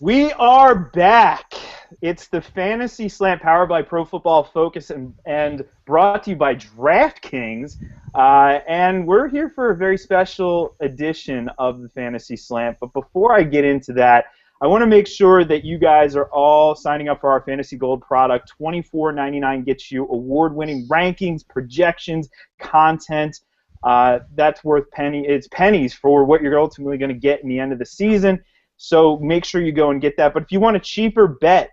We are back. It's the Fantasy Slant powered by Pro Football Focus and brought to you by DraftKings. And we're here for a very special edition of the Fantasy Slant. But before I get into that, I want to make sure that you guys are all signing up for our Fantasy Gold product. $24.99 gets you award-winning rankings, projections, content. That's worth pennies for what you're ultimately going to get in the end of the season. So make sure you go and get that. But if you want a cheaper bet,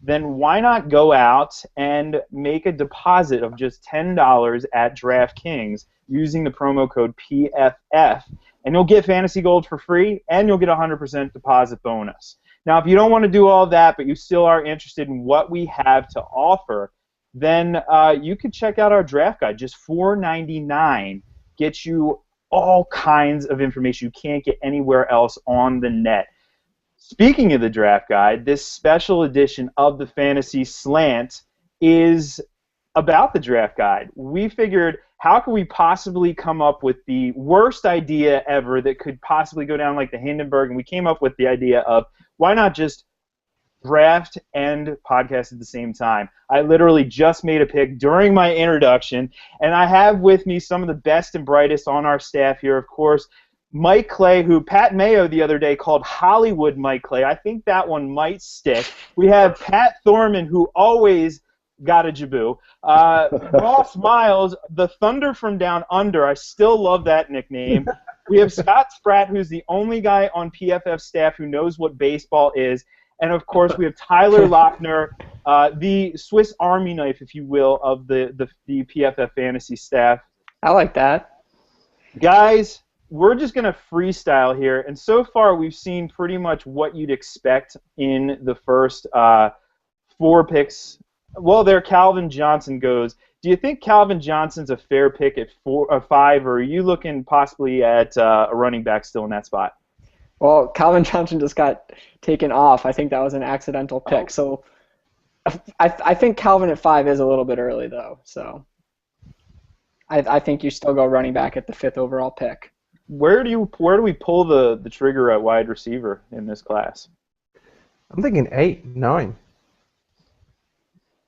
then why not go out and make a deposit of just $10 at DraftKings using the promo code PFF, and you'll get Fantasy Gold for free, and you'll get a 100% deposit bonus. Now, if you don't want to do all that, but you still are interested in what we have to offer, then you can check out our draft guide. Just $4.99 gets you all kinds of information you can't get anywhere else on the net. Speaking of the draft guide, this special edition of the Fantasy Slant is about the draft guide. We figured, how can we possibly come up with the worst idea ever that could possibly go down like the Hindenburg? And we came up with the idea of, why not just draft and podcast at the same time? I literally just made a pick during my introduction, and I have with me some of the best and brightest on our staff here, of course. Mike Clay, who Pat Mayo the other day called Hollywood Mike Clay. I think that one might stick. We have Pat Thorman, who always got a jaboo. Ross Miles, the Thunder from Down Under. I still love that nickname. We have Scott Spratt, who's the only guy on PFF staff who knows what baseball is. And, of course, we have Tyler Lochner, the Swiss Army knife, if you will, of the PFF fantasy staff. I like that. Guys, we're just going to freestyle here, and so far we've seen pretty much what you'd expect in the first 4 picks. Well, there Calvin Johnson goes. Do you think Calvin Johnson's a fair pick at 5, or are you looking possibly at a running back still in that spot? Well, Calvin Johnson just got taken off. I think that was an accidental pick. So I think Calvin at 5 is a little bit early, though. So I think you still go running back at the 5th overall pick. Where do we pull the trigger at wide receiver in this class? I'm thinking 8, 9.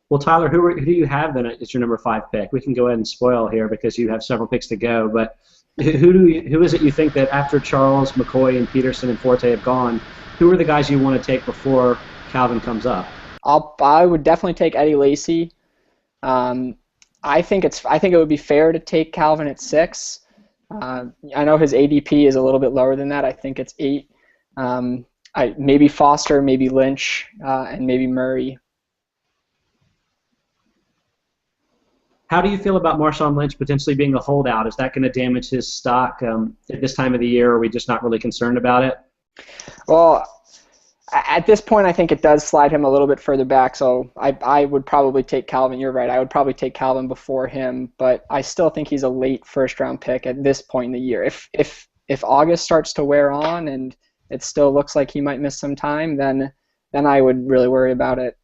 Well, Tyler, who do you have then as your number 5 pick? We can go ahead and spoil here because you have several picks to go. But who is it you think that after Charles, McCoy, and Peterson and Forte have gone, who are the guys you want to take before Calvin comes up? I would definitely take Eddie Lacy. I think it would be fair to take Calvin at 6. I know his ADP is a little bit lower than that. I think it's 8. Maybe Foster, maybe Lynch, and maybe Murray. How do you feel about Marshawn Lynch potentially being a holdout? Is that going to damage his stock at this time of the year? Or are we just not really concerned about it? Well, at this point, I think it does slide him a little bit further back, so I would probably take Calvin. You're right. I would probably take Calvin before him, but I still think he's a late first-round pick at this point in the year. If August starts to wear on and it still looks like he might miss some time, then I would really worry about it.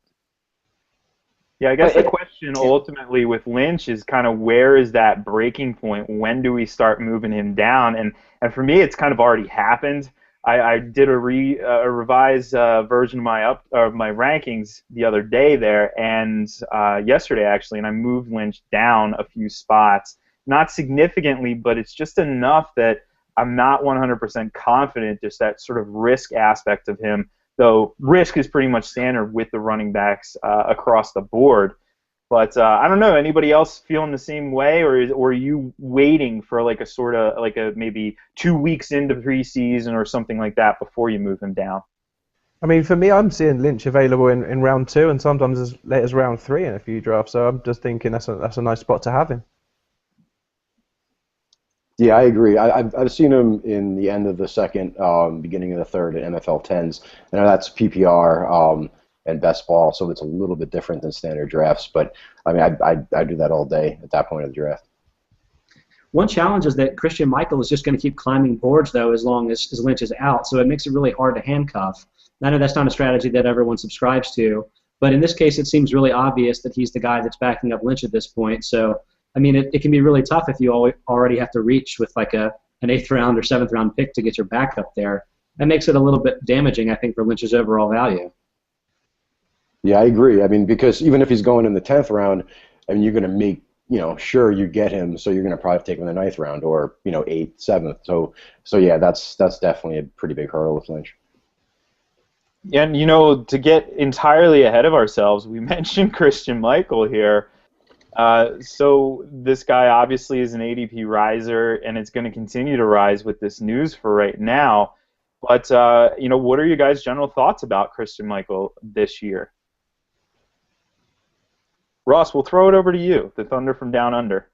Yeah, I guess the question ultimately with Lynch is kind of where is that breaking point? When do we start moving him down? And for me, it's kind of already happened. I did a revised version of my rankings the other day there, and yesterday actually, and I moved Lynch down a few spots. Not significantly, but it's just enough that I'm not 100% confident, just that sort of risk aspect of him, though risk is pretty much standard with the running backs across the board. But I don't know, anybody else feeling the same way, or are you waiting for like a maybe 2 weeks into preseason or something like that before you move him down? I mean, for me, I'm seeing Lynch available in round 2 and sometimes as late as round 3 in a few drafts. So I'm just thinking that's a nice spot to have him. Yeah, I agree. I've seen him in the end of the 2nd, beginning of the 3rd at NFL 10s. I know that's PPR and best ball, so it's a little bit different than standard drafts. But I mean, I do that all day at that point of the draft. One challenge is that Christian Michael is just going to keep climbing boards though, as long as Lynch is out. So it makes it really hard to handcuff. I know that's not a strategy that everyone subscribes to, but in this case, it seems really obvious that he's the guy that's backing up Lynch at this point. So I mean, it can be really tough if you already have to reach with like an 8th round or 7th round pick to get your backup there. that makes it a little bit damaging, I think, for Lynch's overall value. Yeah, I agree. I mean, because even if he's going in the 10th round, I mean, you're going to make, sure you get him, so you're going to probably take him in the 9th round or, 8th, 7th. So yeah, that's definitely a pretty big hurdle with Lynch. And, to get entirely ahead of ourselves, we mentioned Christian Michael here. So this guy obviously is an ADP riser, and it's going to continue to rise with this news for right now. But, what are you guys' general thoughts about Christian Michael this year? Ross, we'll throw it over to you, the Thunder from Down Under.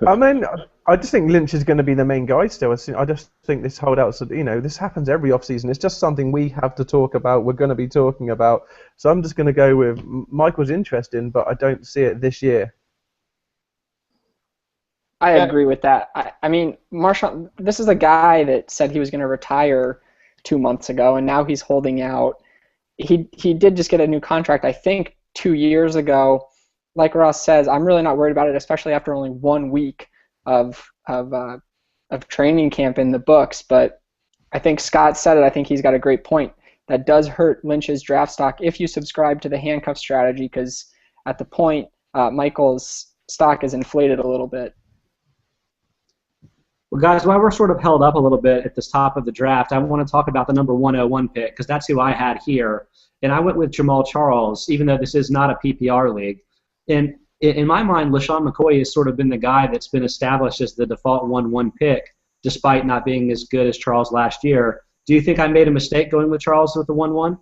I mean, I just think Lynch is going to be the main guy still. I just think this holdout, this happens every offseason. It's just something we have to talk about. We're going to be talking about. So I'm just going to go with Michael's interesting, but I don't see it this year. I agree with that. I mean, Marshawn, this is a guy that said he was going to retire 2 months ago, and now he's holding out. He did just get a new contract, I think, 2 years ago. Like Ross says, I'm really not worried about it, especially after only 1 week of training camp in the books. But I think Scott said it. I think he's got a great point. That does hurt Lynch's draft stock if you subscribe to the handcuff strategy, because at the point, Michael's stock is inflated a little bit. Well, guys, while we're sort of held up a little bit at this top of the draft, I want to talk about the number 101 pick, because that's who I had here. And I went with Jamal Charles, even though this is not a PPR league. And in my mind, LaShawn McCoy has sort of been the guy that's been established as the default 1-1 pick, despite not being as good as Charles last year. Do you think I made a mistake going with Charles with the 1-1?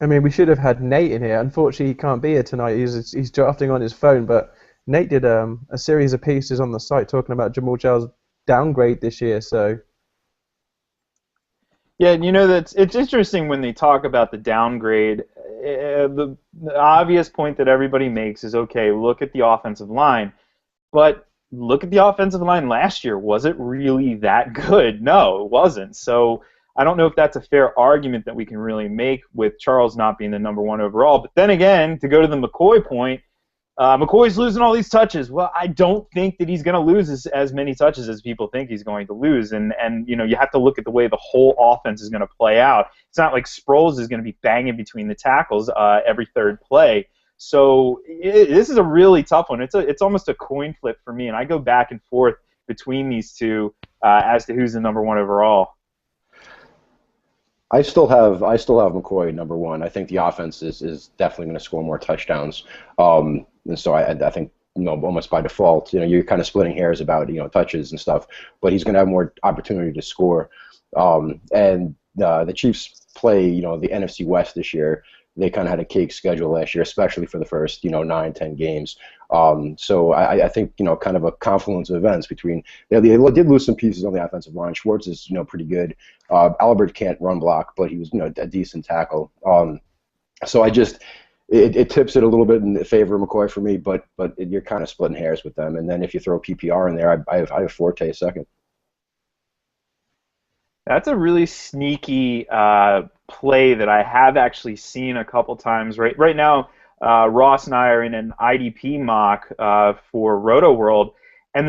I mean, we should have had Nate in here. Unfortunately, he can't be here tonight. He's drafting on his phone. But Nate did a series of pieces on the site talking about Jamal Charles' downgrade this year. So. Yeah, it's interesting when they talk about the downgrade. The obvious point that everybody makes is, okay, look at the offensive line, but look at the offensive line last year. Was it really that good? No, it wasn't. So I don't know if that's a fair argument that we can really make with Charles not being the number 1 overall. But then again, to go to the McCoy point, McCoy's losing all these touches. Well, I don't think that he's going to lose as many touches as people think he's going to lose. And you have to look at the way the whole offense is going to play out. It's not like Sproles is going to be banging between the tackles every third play. So this is a really tough one. It's almost a coin flip for me, and I go back and forth between these two as to who's the number 1 overall. I still have McCoy number 1. I think the offense is definitely going to score more touchdowns. And so I think almost by default, you're kind of splitting hairs about touches and stuff, but he's going to have more opportunity to score. And the Chiefs play the NFC West this year. They kind of had a cake schedule last year, especially for the first 9-10 games. So I think kind of a confluence of events between they did lose some pieces on the offensive line. Schwartz is pretty good. Albert can't run block, but he was a decent tackle. So it tips it a little bit in favor of McCoy for me, but you're kind of splitting hairs with them. And then if you throw PPR in there, I have Forte second. That's a really sneaky play that I have actually seen a couple times. Right now, Ross and I are in an IDP mock for Roto World, and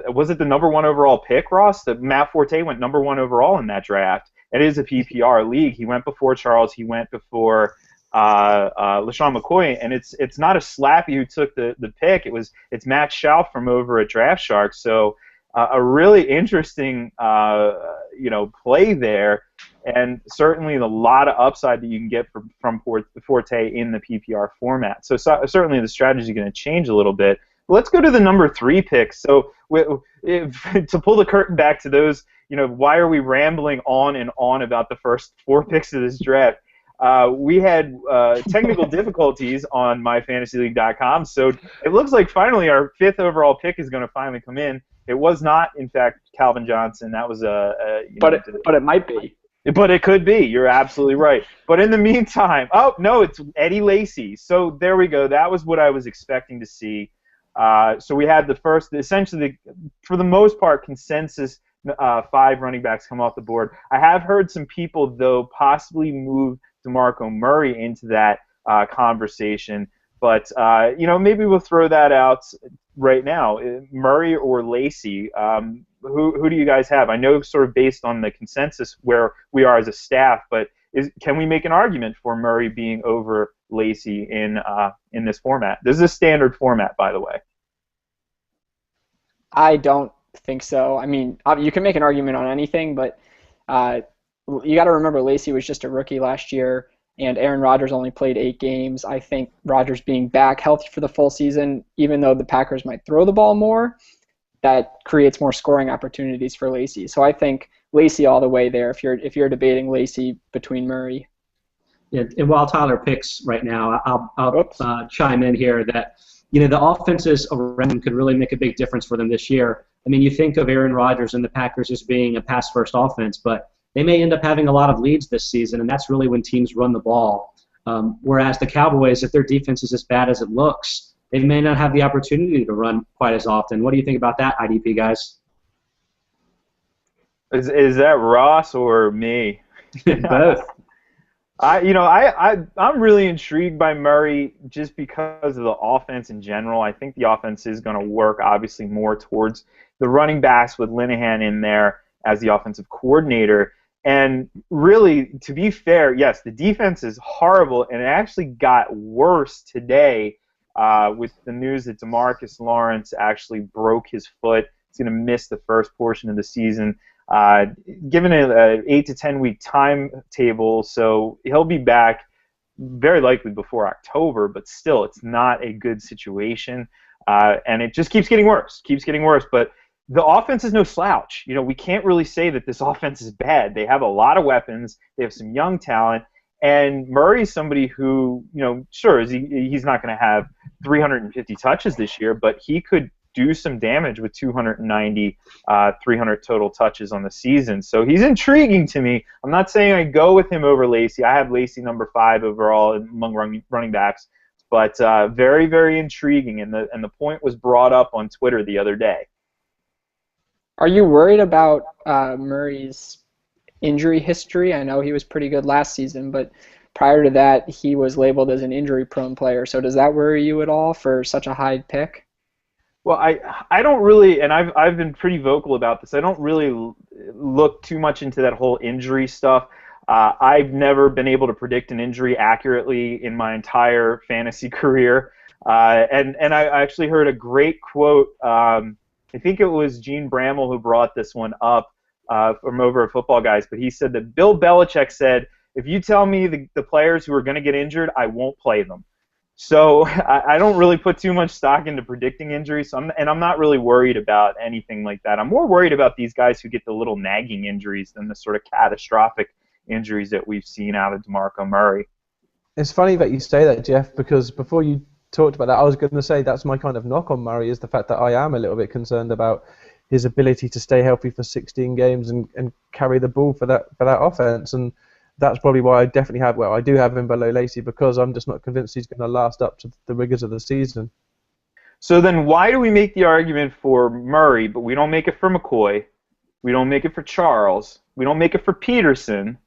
was it the number 1 overall pick, Ross? That Matt Forte went number 1 overall in that draft. It is a PPR league. He went before Charles. He went before LaShawn McCoy, and it's not a slappy who took the pick. It's Matt Schauf from over at Draft Shark. So a really interesting play there, and certainly a lot of upside that you can get from Forte in the PPR format. So certainly the strategy is going to change a little bit. Let's go to the number 3 picks. So to pull the curtain back to those, why are we rambling on and on about the first 4 picks of this draft? We had technical difficulties on myfantasyleague.com, so it looks like finally our 5th overall pick is going to finally come in. It was not, in fact, Calvin Johnson. That was but it might be. But it could be. You're absolutely right. But in the meantime, oh no, it's Eddie Lacy. So there we go. That was what I was expecting to see. So we had the first, essentially, for the most part, consensus 5 running backs come off the board. I have heard some people, though, possibly move DeMarco Murray into that conversation. But maybe we'll throw that out right now. Murray or Lacey? Who do you guys have? I know sort of based on the consensus where we are as a staff, but can we make an argument for Murray being over Lacey in this format? This is a standard format, by the way. I don't think so. I mean, you can make an argument on anything, but you got to remember Lacey was just a rookie last year, and Aaron Rodgers only played 8 games. I think Rodgers being back healthy for the full season, even though the Packers might throw the ball more, that creates more scoring opportunities for Lacey. So I think Lacey all the way there if you're debating Lacey between Murray. Yeah, and while Tyler picks right now, I'll chime in here that the offenses around him could really make a big difference for them this year. I mean, you think of Aaron Rodgers and the Packers as being a pass-first offense, but they may end up having a lot of leads this season, and that's really when teams run the ball. Whereas the Cowboys, if their defense is as bad as it looks, they may not have the opportunity to run quite as often. What do you think about that, IDP guys? Is that Ross or me? Both. I'm really intrigued by Murray just because of the offense in general. I think the offense is going to work obviously more towards the running backs with Linehan in there as the offensive coordinator. And really, to be fair, yes, the defense is horrible, and it actually got worse today with the news that DeMarcus Lawrence actually broke his foot. He's going to miss the first portion of the season. Given an 8 to 10 week timetable, so he'll be back very likely before October, but still, it's not a good situation, and it just keeps getting worse, But the offense is no slouch. We can't really say that this offense is bad. They have a lot of weapons. They have some young talent, and Murray's somebody who, sure, he's not going to have 350 touches this year, but he could do some damage with 290, 300 total touches on the season. So he's intriguing to me. I'm not saying I go with him over Lacey. I have Lacey number 5 overall among running backs, but very, very intriguing. And the point was brought up on Twitter the other day. Are you worried about Murray's injury history? I know he was pretty good last season, but prior to that, he was labeled as an injury-prone player. So does that worry you at all for such a high pick? Well, I don't really, and I've been pretty vocal about this. I don't really look too much into that whole injury stuff. I've never been able to predict an injury accurately in my entire fantasy career. And I actually heard a great quote. I think it was Gene Bramall who brought this one up from over at Football Guys, but he said that Bill Belichick said, if you tell me the players who are going to get injured, I won't play them. So I don't really put too much stock into predicting injuries, I'm not really worried about anything like that. I'm more worried about these guys who get the little nagging injuries than the sort of catastrophic injuries that we've seen out of DeMarco Murray. It's funny that you say that, Jeff, because before you talked about that, I was going to say that's my kind of knock on Murray, is the fact that I am a little bit concerned about his ability to stay healthy for 16 games and carry the ball for that offense. And that's probably why I definitely I do have him below Lacey, because I'm just not convinced he's going to last up to the rigors of the season. So then why do we make the argument for Murray, but we don't make it for McCoy, we don't make it for Charles, we don't make it for Peterson?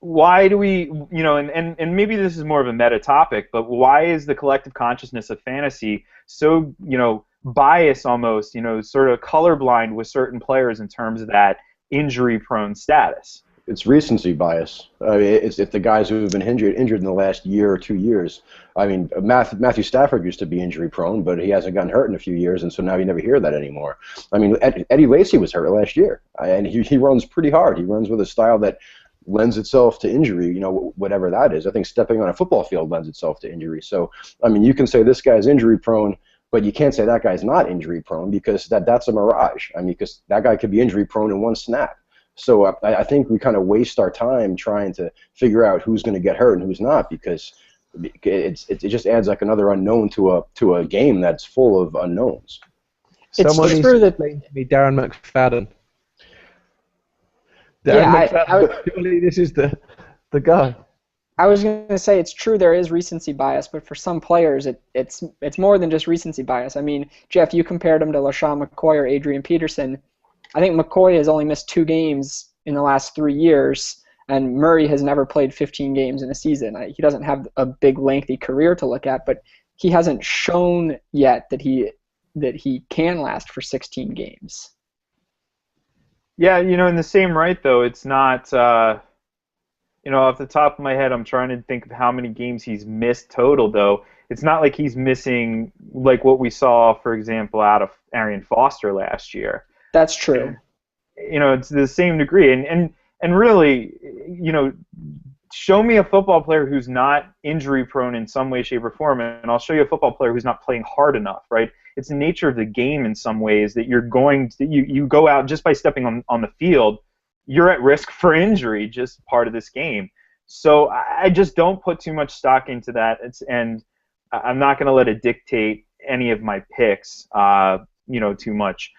Why do we, and maybe this is more of a meta topic, but why is the collective consciousness of fantasy so, biased almost, sort of colorblind with certain players in terms of that injury-prone status? It's recency bias. I mean, it's the guys who have been injured in the last year or 2 years. I mean, Matthew Stafford used to be injury prone, but he hasn't gotten hurt in a few years, and so now you never hear that anymore. I mean, Eddie Lacy was hurt last year, and he runs pretty hard. He runs with a style that lends itself to injury, whatever that is. I think stepping on a football field lends itself to injury. So, I mean, you can say this guy's injury prone, but you can't say that guy's not injury prone, because that's a mirage. I mean, because that guy could be injury prone in one snap. So I think we kind of waste our time trying to figure out who's going to get hurt and who's not, because it just adds like another unknown to a game that's full of unknowns. Someone needs to explain to me Darren McFadden. Surely this is the guy. I was going to say it's true there is recency bias, but for some players it's more than just recency bias. I mean, Jeff, you compared him to LaShawn McCoy or Adrian Peterson. I think McCoy has only missed 2 games in the last 3 years, and Murray has never played 15 games in a season. He doesn't have a big, lengthy career to look at, but he hasn't shown yet that he can last for 16 games. Yeah, in the same right, though, it's not, off the top of my head, I'm trying to think of how many games he's missed total, though. It's not like he's missing, like what we saw, for example, out of Arian Foster last year. That's true. It's the same degree. And really, show me a football player who's not injury prone in some way, shape, or form, and I'll show you a football player who's not playing hard enough, right? It's the nature of the game in some ways that you go out just by stepping on the field, you're at risk for injury, just part of this game. So I just don't put too much stock into that, and I'm not going to let it dictate any of my picks, too much.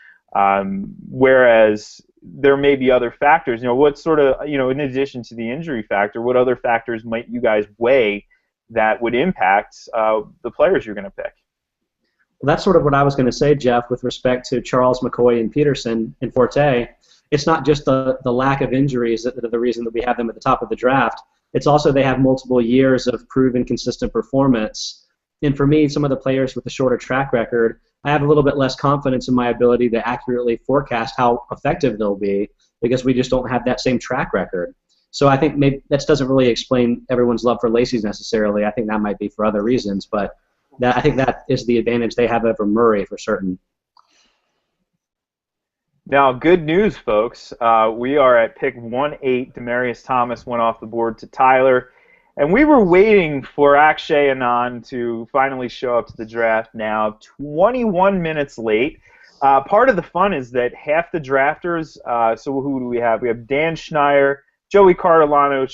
Whereas there may be other factors. What sort of, in addition to the injury factor, what other factors might you guys weigh that would impact the players you're going to pick? Well, that's sort of what I was going to say, Jeff, with respect to Charles, McCoy, and Peterson and Forte. It's not just the lack of injuries that are the reason that we have them at the top of the draft. It's also they have multiple years of proven consistent performance. And for me, some of the players with a shorter track record, I have a little bit less confidence in my ability to accurately forecast how effective they'll be because we just don't have that same track record. So I think maybe that doesn't really explain everyone's love for Lacey's necessarily. I think that might be for other reasons, but I think that is the advantage they have over Murray for certain. Now, good news, folks. We are at pick 1-8. Demaryius Thomas went off the board to Tyler. And we were waiting for Akshay Anand to finally show up to the draft now, 21 minutes late. Part of the fun is that half the drafters, so who do we have? We have Dan Schneier, Joey Cardilano,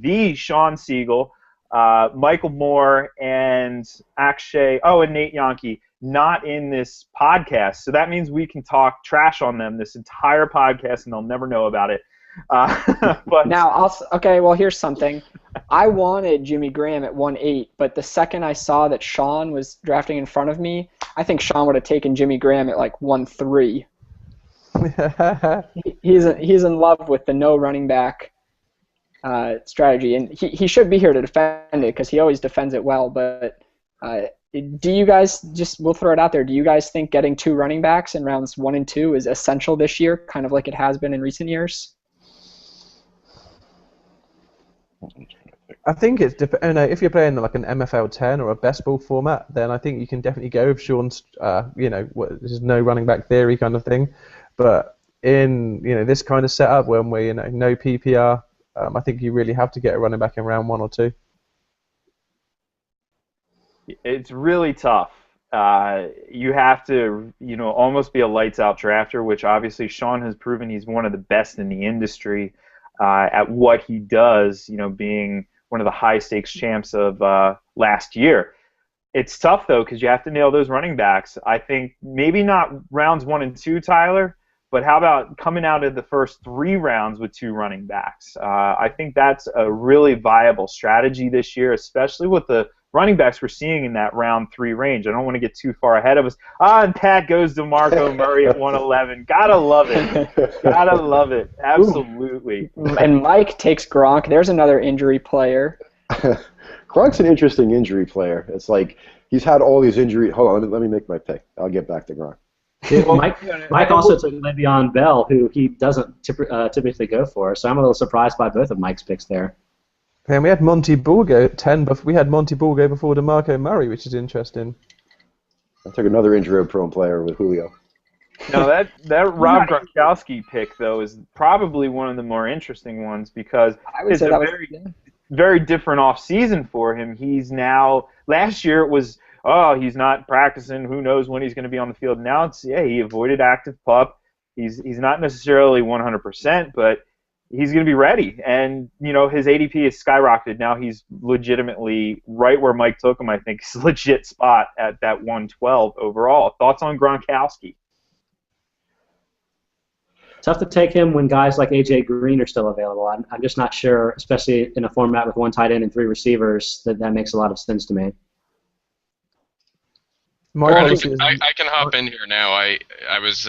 the Sean Siegel, Michael Moore, and Akshay, and Nate Yonke, not in this podcast. So that means we can talk trash on them this entire podcast, and they'll never know about it. But now, well, here's something. I wanted Jimmy Graham at 1-8, but the second I saw that Sean was drafting in front of me, I think Sean would have taken Jimmy Graham at like 1-3. He's in love with the no running back strategy, and he should be here to defend it because he always defends it well. But do you guys, we'll throw it out there, do you guys think getting 2 running backs in rounds 1 and 2 is essential this year, kind of like it has been in recent years? I think it's if you're playing like an MFL 10 or a best ball format, then I think you can definitely go with Sean's, there's no running back theory kind of thing. But in this kind of setup when we no PPR, I think you really have to get a running back in round 1 or 2. It's really tough. You have to, almost be a lights out drafter, which obviously Sean has proven he's one of the best in the industry at what he does, being one of the high-stakes champs of last year. It's tough, though, because you have to nail those running backs. I think maybe not rounds 1 and 2, Tyler, but how about coming out of the first 3 rounds with 2 running backs? I think that's a really viable strategy this year, especially with the running backs we're seeing in that round 3 range. I don't want to get too far ahead of us. And Pat goes to Marco Murray at 111. Gotta love it. Gotta love it. Absolutely. And Mike takes Gronk. There's another injury player. Gronk's an interesting injury player. It's like he's had all these injuries. Hold on, let me make my pick. I'll get back to Gronk. Mike also took Le'Veon Bell, who he doesn't typically go for. So I'm a little surprised by both of Mike's picks there. And we had Monty Ball go at 10, but we had Monty Ball go before DeMarco Murray, which is interesting. I took another injury-prone player with Julio. No, that Rob Gronkowski pick, though, is probably one of the more interesting ones because it's a very different offseason for him. He's now, last year it was, he's not practicing, who knows when he's going to be on the field. Now it's, he avoided active pup. He's not necessarily 100%, but he's going to be ready. And, his ADP is skyrocketed. Now he's legitimately right where Mike took him, I think. His legit spot at that 112 overall. Thoughts on Gronkowski? Tough to take him when guys like A.J. Green are still available. I'm just not sure, especially in a format with 1 tight end and 3 receivers, that makes a lot of sense to me. I can hop in here now. I was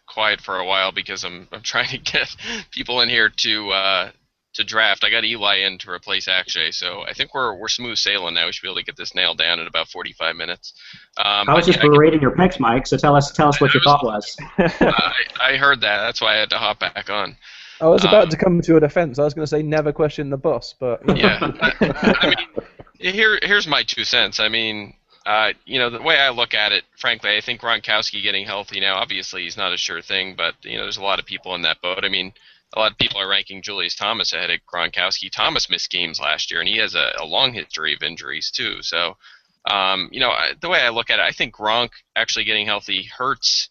quiet for a while because I'm trying to get people in here to to draft. I got Eli in to replace Akshay, so I think we're smooth sailing now. We should be able to get this nailed down in about 45 minutes. I was just berating your picks, Mike. So tell us what your thought was. I heard that. That's why I had to hop back on. I was about to come to your defense. I was going to say never question the boss, but yeah. I mean, here's my 2 cents. I mean, the way I look at it, frankly, I think Gronkowski getting healthy now. Obviously, he's not a sure thing, but there's a lot of people in that boat. I mean, a lot of people are ranking Julius Thomas ahead of Gronkowski. Thomas missed games last year, and he has a long history of injuries too. So, the way I look at it, I think Gronk actually getting healthy hurts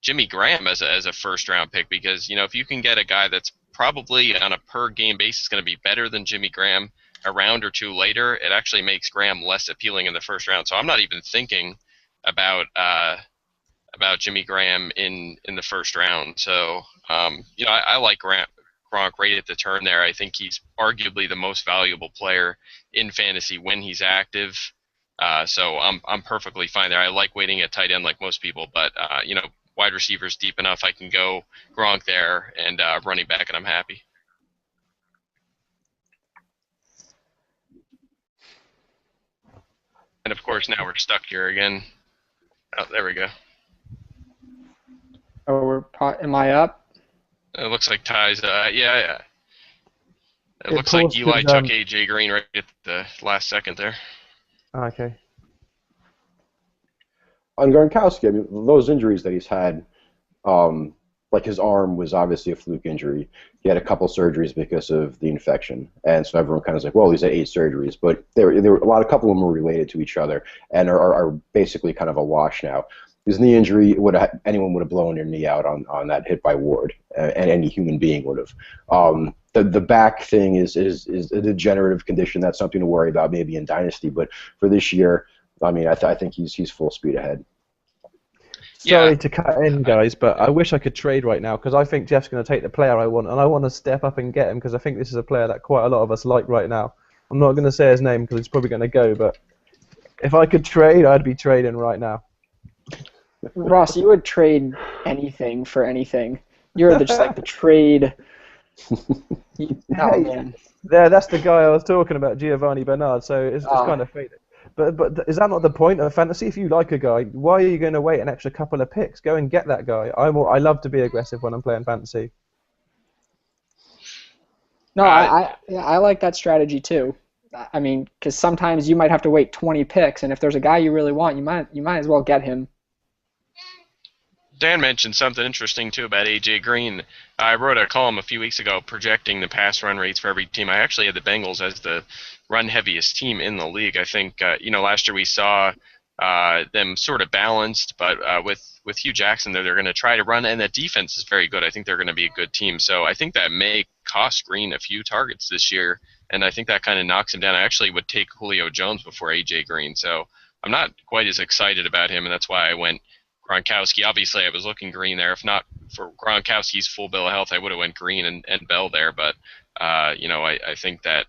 Jimmy Graham as a first-round pick because, if you can get a guy that's probably on a per-game basis going to be better than Jimmy Graham a round or two later, it actually makes Graham less appealing in the first round. So I'm not even thinking about Jimmy Graham in the first round. So, I like Gronk right at the turn there. I think he's arguably the most valuable player in fantasy when he's active. So I'm perfectly fine there. I like waiting at tight end like most people, but wide receivers deep enough, I can go Gronk there and running back, and I'm happy. And of course, now we're stuck here again. Oh, there we go. Oh, am I up? It looks like Ty's. Yeah. It looks Paul like Eli should, took AJ Green right at the last second there. Okay. On Gronkowski, I mean, those injuries that he's had, like his arm was obviously a fluke injury. He had a couple surgeries because of the infection, and so everyone kind of was like, well, he's had 8 surgeries, but there were a couple of them were related to each other and are basically kind of a wash now. His knee injury anyone would have blown their knee out on that hit by Ward, and any human being would have. The back thing is a degenerative condition. That's something to worry about maybe in Dynasty, but for this year, I mean, I think he's full speed ahead. Sorry to cut in, guys, but I wish I could trade right now because I think Jeff's going to take the player I want, and I want to step up and get him because I think this is a player that quite a lot of us like right now. I'm not going to say his name because he's probably going to go, but if I could trade, I'd be trading right now. Ross, you would trade anything for anything. You're just like the trade. Man. That's the guy I was talking about, Giovanni Bernard. So it's kind of faded. But is that not the point of fantasy? If you like a guy, why are you going to wait an extra couple of picks? Go and get that guy. I love to be aggressive when I'm playing fantasy. No, I like that strategy too. I mean, because sometimes you might have to wait 20 picks, and if there's a guy you really want, you might as well get him. Dan mentioned something interesting too about AJ Green. I wrote a column a few weeks ago projecting the pass run rates for every team. I actually had the Bengals as the run heaviest team in the league. I think last year we saw them sort of balanced, but with Hugh Jackson there, they're going to try to run, and that defense is very good. I think they're going to be a good team. So I think that may cost Green a few targets this year, and I think that kind of knocks him down. I actually would take Julio Jones before AJ Green, so I'm not quite as excited about him, and that's why I went Gronkowski. Obviously, I was looking Green there. If not for Gronkowski's full bill of health, I would have went Green and Bell there. But I think that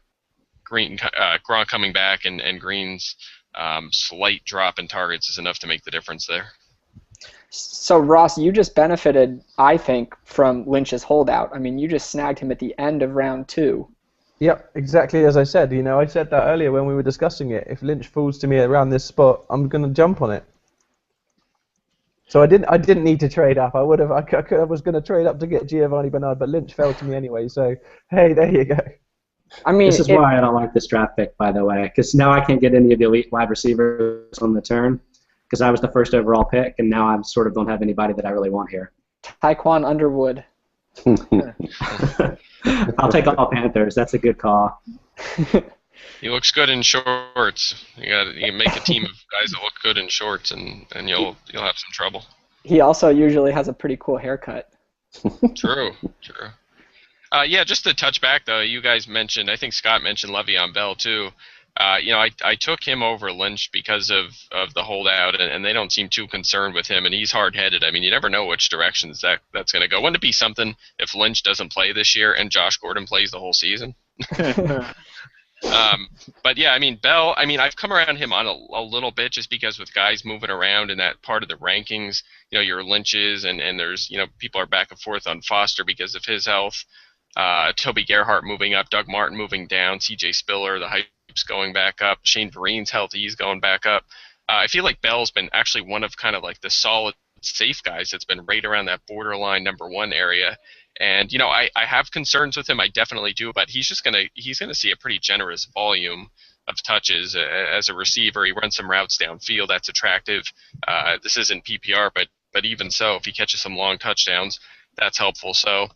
Gronk coming back and Green's slight drop in targets is enough to make the difference there. So Ross, you just benefited, I think, from Lynch's holdout. I mean, you just snagged him at the end of round 2. Yep, exactly as I said. I said that earlier when we were discussing it. If Lynch falls to me around this spot, I'm going to jump on it. So I didn't need to trade up. I was going to trade up to get Giovanni Bernard, but Lynch fell to me anyway. So hey, there you go. I mean, this is why I don't like this draft pick, by the way, because now I can't get any of the elite wide receivers on the turn because I was the first overall pick, and now I sort of don't have anybody that I really want here. Taekwon Underwood. I'll take all Panthers. That's a good call. He looks good in shorts. You can make a team of guys that look good in shorts, and you'll have some trouble. He also usually has a pretty cool haircut. True. Yeah, just to touch back though, you guys mentioned. I think Scott mentioned Le'Veon Bell too. I took him over Lynch because of the holdout, and they don't seem too concerned with him, and he's hard-headed. I mean, you never know which directions that's going to go. Wouldn't it be something if Lynch doesn't play this year and Josh Gordon plays the whole season? But yeah, I mean, Bell, I've come around him on a little bit just because with guys moving around in that part of the rankings, your Lynches and there's, people are back and forth on Foster because of his health. Toby Gerhart moving up, Doug Martin moving down, C.J. Spiller, the hype's going back up, Shane Vereen's healthy, he's going back up. I feel like Bell's been actually one of kind of like the solid safe guys that's been right around that borderline number one area. And I have concerns with him. I definitely do, but he's gonna see a pretty generous volume of touches as a receiver. He runs some routes downfield. That's attractive. This isn't PPR, but even so, if he catches some long touchdowns, that's helpful. So,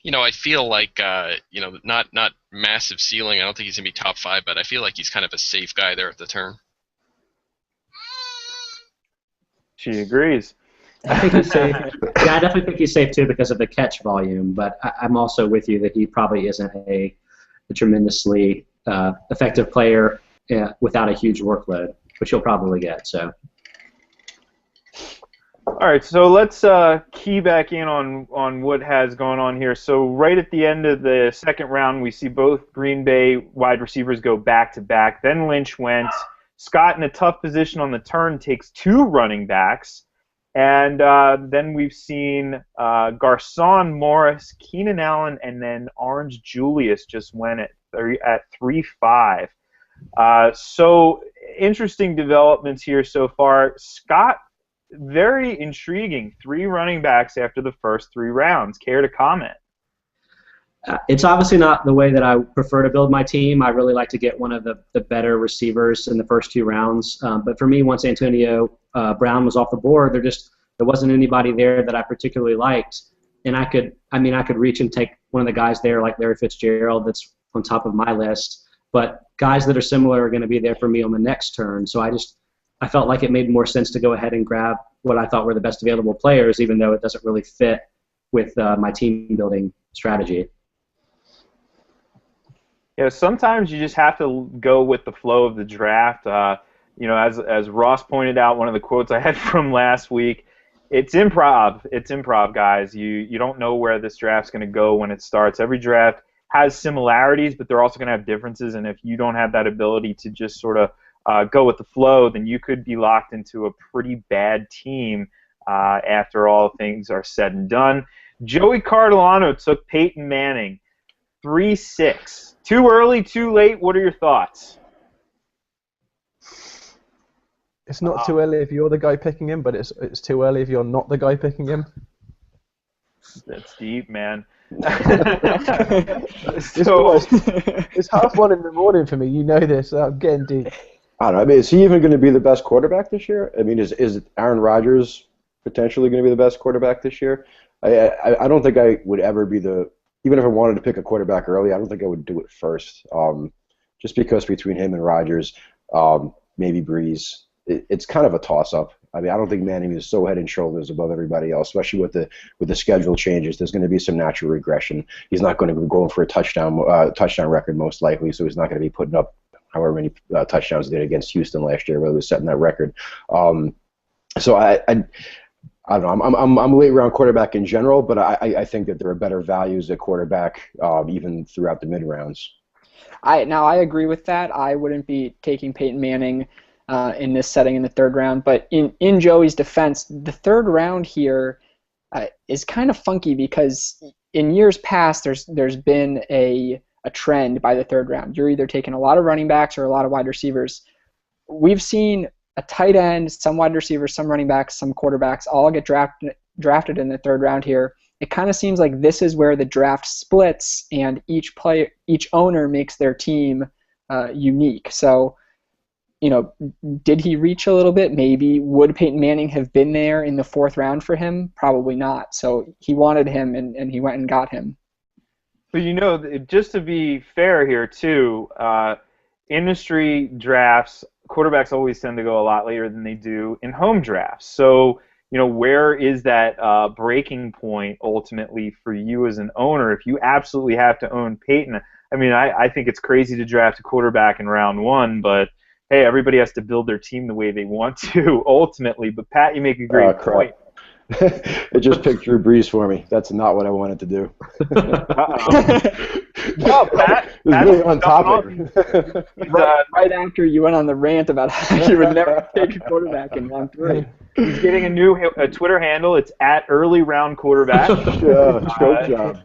I feel like not massive ceiling. I don't think he's gonna be top 5, but I feel like he's kind of a safe guy there at the turn. She agrees. I think he's safe. Yeah, I definitely think he's safe too because of the catch volume. But I'm also with you that he probably isn't a tremendously effective player without a huge workload, which he'll probably get. So. All right, so let's key back in on what has gone on here. So right at the end of the second round, we see both Green Bay wide receivers go back-to-back. Then Lynch went. Scott, in a tough position on the turn, takes 2 running backs. And then we've seen Garcon, Morris, Keenan Allen, and then Orange Julius just went at 3-5. So interesting developments here so far. Scott, very intriguing. 3 running backs after the first 3 rounds. Care to comment? It's obviously not the way that I prefer to build my team. I really like to get one of the better receivers in the first 2 rounds. But for me, once Antonio Brown was off the board, there wasn't anybody there that I particularly liked. And I could reach and take one of the guys there like Larry Fitzgerald that's on top of my list. But guys that are similar are going to be there for me on the next turn. So I felt like it made more sense to go ahead and grab what I thought were the best available players, even though it doesn't really fit with my team building strategy. Yeah, sometimes you just have to go with the flow of the draft. As Ross pointed out, one of the quotes I had from last week, it's improv. It's improv, guys. You don't know where this draft's going to go when it starts. Every draft has similarities, but they're also going to have differences. And if you don't have that ability to just sort of go with the flow, then you could be locked into a pretty bad team after all things are said and done. Joey Cardilano took Peyton Manning, 3-6. Too early, too late. What are your thoughts? It's not too early if you're the guy picking him, but it's too early if you're not the guy picking him. That's deep, man. It's 1:30 in the morning for me. You know this. I'm getting deep. I don't know. I mean, is he even going to be the best quarterback this year? I mean, is Aaron Rodgers potentially going to be the best quarterback this year? I don't think I would ever be even if I wanted to pick a quarterback early, I don't think I would do it first. Just because between him and Rodgers, maybe Breeze, it's kind of a toss-up. I mean, I don't think Manning is so head and shoulders above everybody else, especially with the schedule changes. There's going to be some natural regression. He's not going to be going for a touchdown record most likely, so he's not going to be putting up however many touchdowns he did against Houston last year, where he was setting that record. So I don't know. I'm a late round quarterback in general, but I think that there are better values at quarterback even throughout the mid rounds. I agree with that. I wouldn't be taking Peyton Manning in this setting in the 3rd round, but in Joey's defense, the 3rd round here is kind of funky because in years past there's been a trend by the 3rd round. You're either taking a lot of running backs or a lot of wide receivers. We've seen a tight end, some wide receivers, some running backs, some quarterbacks all get drafted in the 3rd round here. It kind of seems like this is where the draft splits and each owner makes their team unique. So, did he reach a little bit? Maybe. Would Peyton Manning have been there in the 4th round for him? Probably not. So he wanted him, and he went and got him. But just to be fair here too, industry drafts, quarterbacks always tend to go a lot later than they do in home drafts. So, where is that breaking point ultimately for you as an owner if you absolutely have to own Peyton? I mean, I think it's crazy to draft a quarterback in round 1, but hey, everybody has to build their team the way they want to ultimately. But Pat, you make a great point. It just picked Drew Brees for me. That's not what I wanted to do. No, Pat. It was really on topic. Right after you went on the rant about how you would never take a quarterback in round 3. He's getting a new Twitter handle. It's @earlyroundquarterback. Choke job.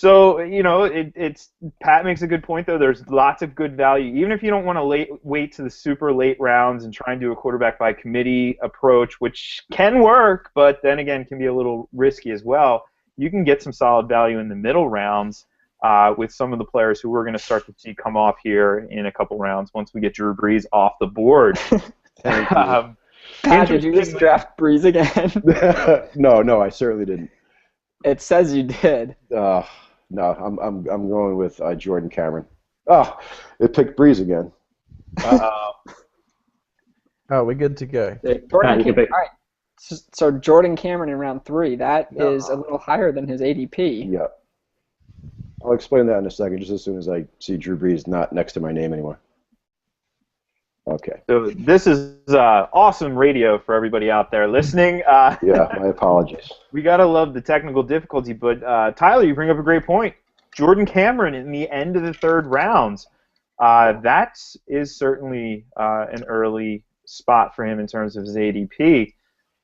So, it's Pat makes a good point, though. There's lots of good value. Even if you don't want to wait to the super late rounds and try and do a quarterback by committee approach, which can work, but then again can be a little risky as well, you can get some solid value in the middle rounds with some of the players who we're going to start to see come off here in a couple rounds once we get Drew Brees off the board. Thank you. Pat, did you just draft Brees again? No, I certainly didn't. It says you did. No, I'm going with Jordan Cameron. Oh, it picked Breeze again. Oh, we're good to go. Jordan Cameron, all right. So Jordan Cameron in round 3, that is a little higher than his ADP. Yeah. I'll explain that in a second, just as soon as I see Drew Brees not next to my name anymore. Okay. So this is awesome radio for everybody out there listening. Yeah, my apologies. We got to love the technical difficulty, but Tyler, you bring up a great point. Jordan Cameron in the end of the 3rd rounds. That is certainly an early spot for him in terms of his ADP.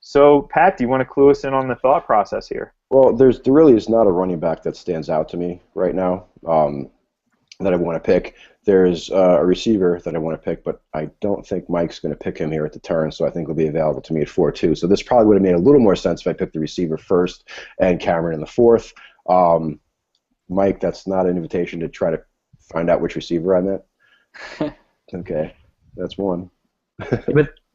So, Pat, do you want to clue us in on the thought process here? Well, there really is not a running back that stands out to me right now that I want to pick. There's a receiver that I want to pick, but I don't think Mike's going to pick him here at the turn, so I think he'll be available to me at 4-2. So this probably would have made a little more sense if I picked the receiver first and Cameron in the 4th. Mike, that's not an invitation to try to find out which receiver I meant. Okay, that's one.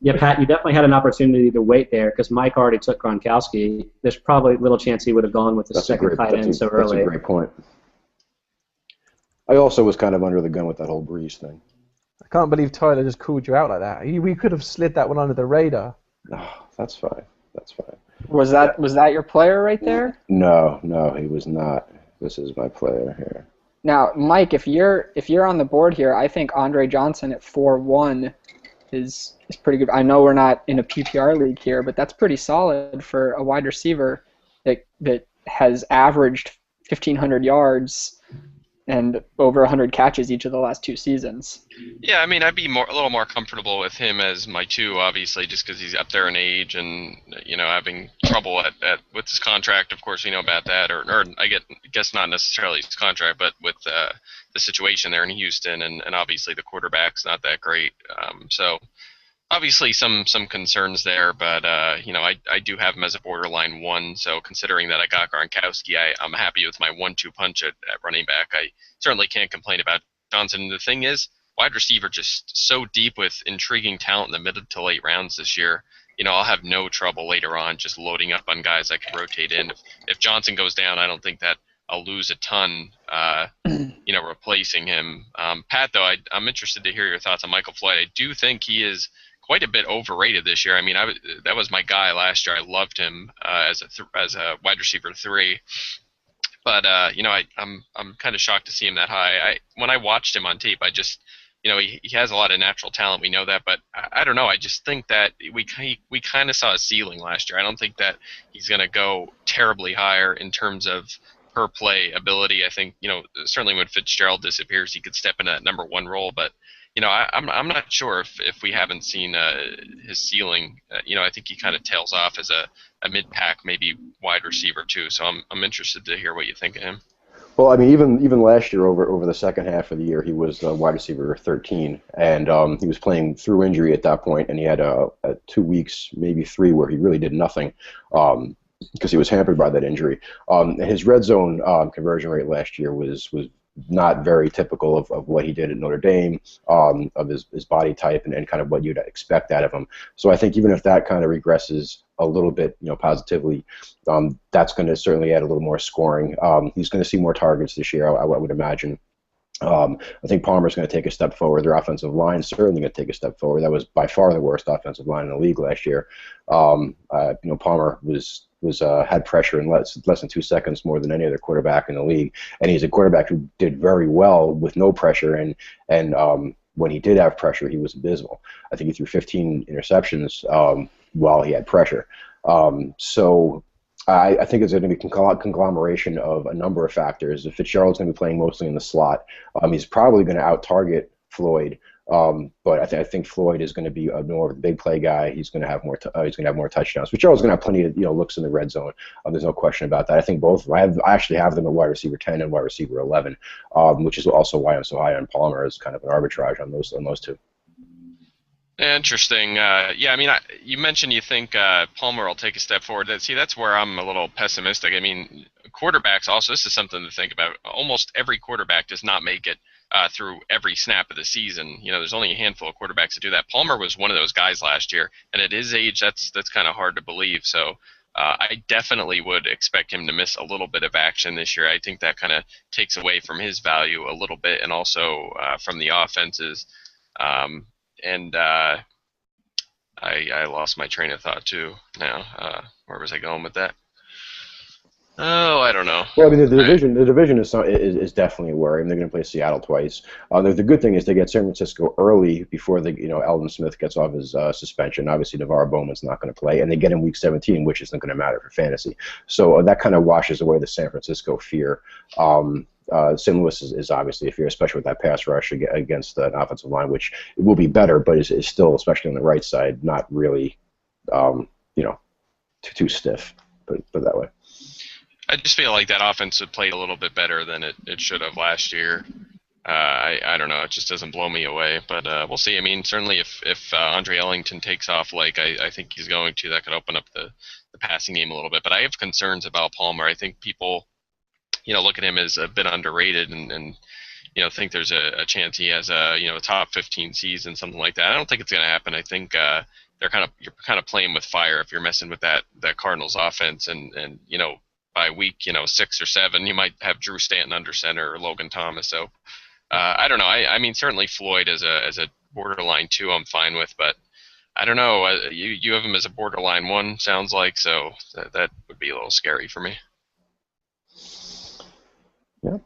Yeah, Pat, you definitely had an opportunity to wait there because Mike already took Gronkowski. There's probably little chance he would have gone with the second tight end so early. That's a great point. I also was kind of under the gun with that whole Breeze thing. I can't believe Tyler just called you out like that. We could have slid that one under the radar. Oh, that's fine. That's fine. Was that your player right there? No, he was not. This is my player here. Now, Mike, if you're on the board here, I think Andre Johnson at 4-1 is pretty good. I know we're not in a PPR league here, but that's pretty solid for a wide receiver that has averaged 1,500 yards and over 100 catches each of the last 2 seasons. Yeah, I mean, I'd be a little more comfortable with him as my 2, obviously, just because he's up there in age and having trouble with his contract. Of course, we know about that, or I guess not necessarily his contract, but with the situation there in Houston, and obviously the quarterback's not that great. So obviously some concerns there, but I do have him as a borderline 1. So considering that I got Gronkowski, I'm happy with my 1-2 punch at running back. I certainly can't complain about Johnson. The thing is, wide receiver just so deep with intriguing talent in the mid to late rounds this year. I'll have no trouble later on just loading up on guys I can rotate in. If Johnson goes down, I don't think that I'll lose a ton, replacing him. Pat, though, I'm interested to hear your thoughts on Michael Floyd. I do think he is quite a bit overrated this year. I mean, that was my guy last year. I loved him as a wide receiver 3. But I'm kind of shocked to see him that high. When I watched him on tape, I just he has a lot of natural talent. We know that, but I don't know. I just think that we kind of saw a ceiling last year. I don't think that he's going to go terribly higher in terms of per play ability. I think certainly when Fitzgerald disappears, he could step into that number 1 role, but. I'm not sure if we haven't seen his ceiling. I think he kind of tails off as a mid-pack, maybe wide receiver too. So I'm interested to hear what you think of him. Well, I mean, even last year over the second half of the year, he was wide receiver 13, and he was playing through injury at that point, and he had 2 weeks, maybe 3, where he really did nothing. Because he was hampered by that injury. His red zone conversion rate last year was not very typical of what he did at Notre Dame, of his body type and kind of what you'd expect out of him. So I think even if that kind of regresses a little bit, positively, that's going to certainly add a little more scoring. He's going to see more targets this year, I would imagine. I think Palmer's going to take a step forward. Their offensive line certainly going to take a step forward. That was by far the worst offensive line in the league last year. Palmer had pressure in less than 2 seconds more than any other quarterback in the league, and he's a quarterback who did very well with no pressure. And when he did have pressure, he was abysmal. I think he threw 15 interceptions while he had pressure. So I think it's going to be a conglomeration of a number of factors. Fitzgerald's going to be playing mostly in the slot. He's probably going to out-target Floyd But I think Floyd is going to be more of a big play guy. He's going to have more. He's going to have more touchdowns. Fitzgerald's going to have plenty of looks in the red zone. There's no question about that. I think both. I actually have them at wide receiver 10 and wide receiver 11, which is also why I'm so high on Palmer as kind of an arbitrage on those two. Interesting. Yeah, I mean, you mentioned you think Palmer will take a step forward. See, that's where I'm a little pessimistic. I mean, quarterbacks also, this is something to think about. Almost every quarterback does not make it through every snap of the season. There's only a handful of quarterbacks that do that. Palmer was one of those guys last year, and at his age, that's kind of hard to believe. So I definitely would expect him to miss a little bit of action this year. I think that kind of takes away from his value a little bit, and also from the offenses. I lost my train of thought too now. Where was I going with that? Oh, I don't know. Well, I mean, the division is definitely a worry. I mean, they're going to play Seattle twice. The good thing is they get San Francisco early before Eldon Smith gets off his suspension. Obviously, Navarro Bowman's not going to play, and they get him week 17, which isn't going to matter for fantasy. So that kind of washes away the San Francisco fear. St. Louis is obviously a fear, especially with that pass rush against an offensive line, which it will be better, but is still, especially on the right side, not really, too stiff. Put it that way. I just feel like that offense had played a little bit better than it should have last year. I don't know. It just doesn't blow me away, but we'll see. I mean, certainly if Andre Ellington takes off like I think he's going to, that could open up the passing game a little bit. But I have concerns about Palmer. I think people, look at him as a bit underrated and think there's a chance he has a top 15 season, something like that. I don't think it's going to happen. I think you're kind of playing with fire if you're messing with that Cardinals offense and by week 6 or 7 you might have Drew Stanton under center or Logan Thomas. So I don't know. I mean, certainly Floyd as a borderline 2 I'm fine with, but I don't know. You have him as a borderline 1 sounds like, so that would be a little scary for me. Yeah.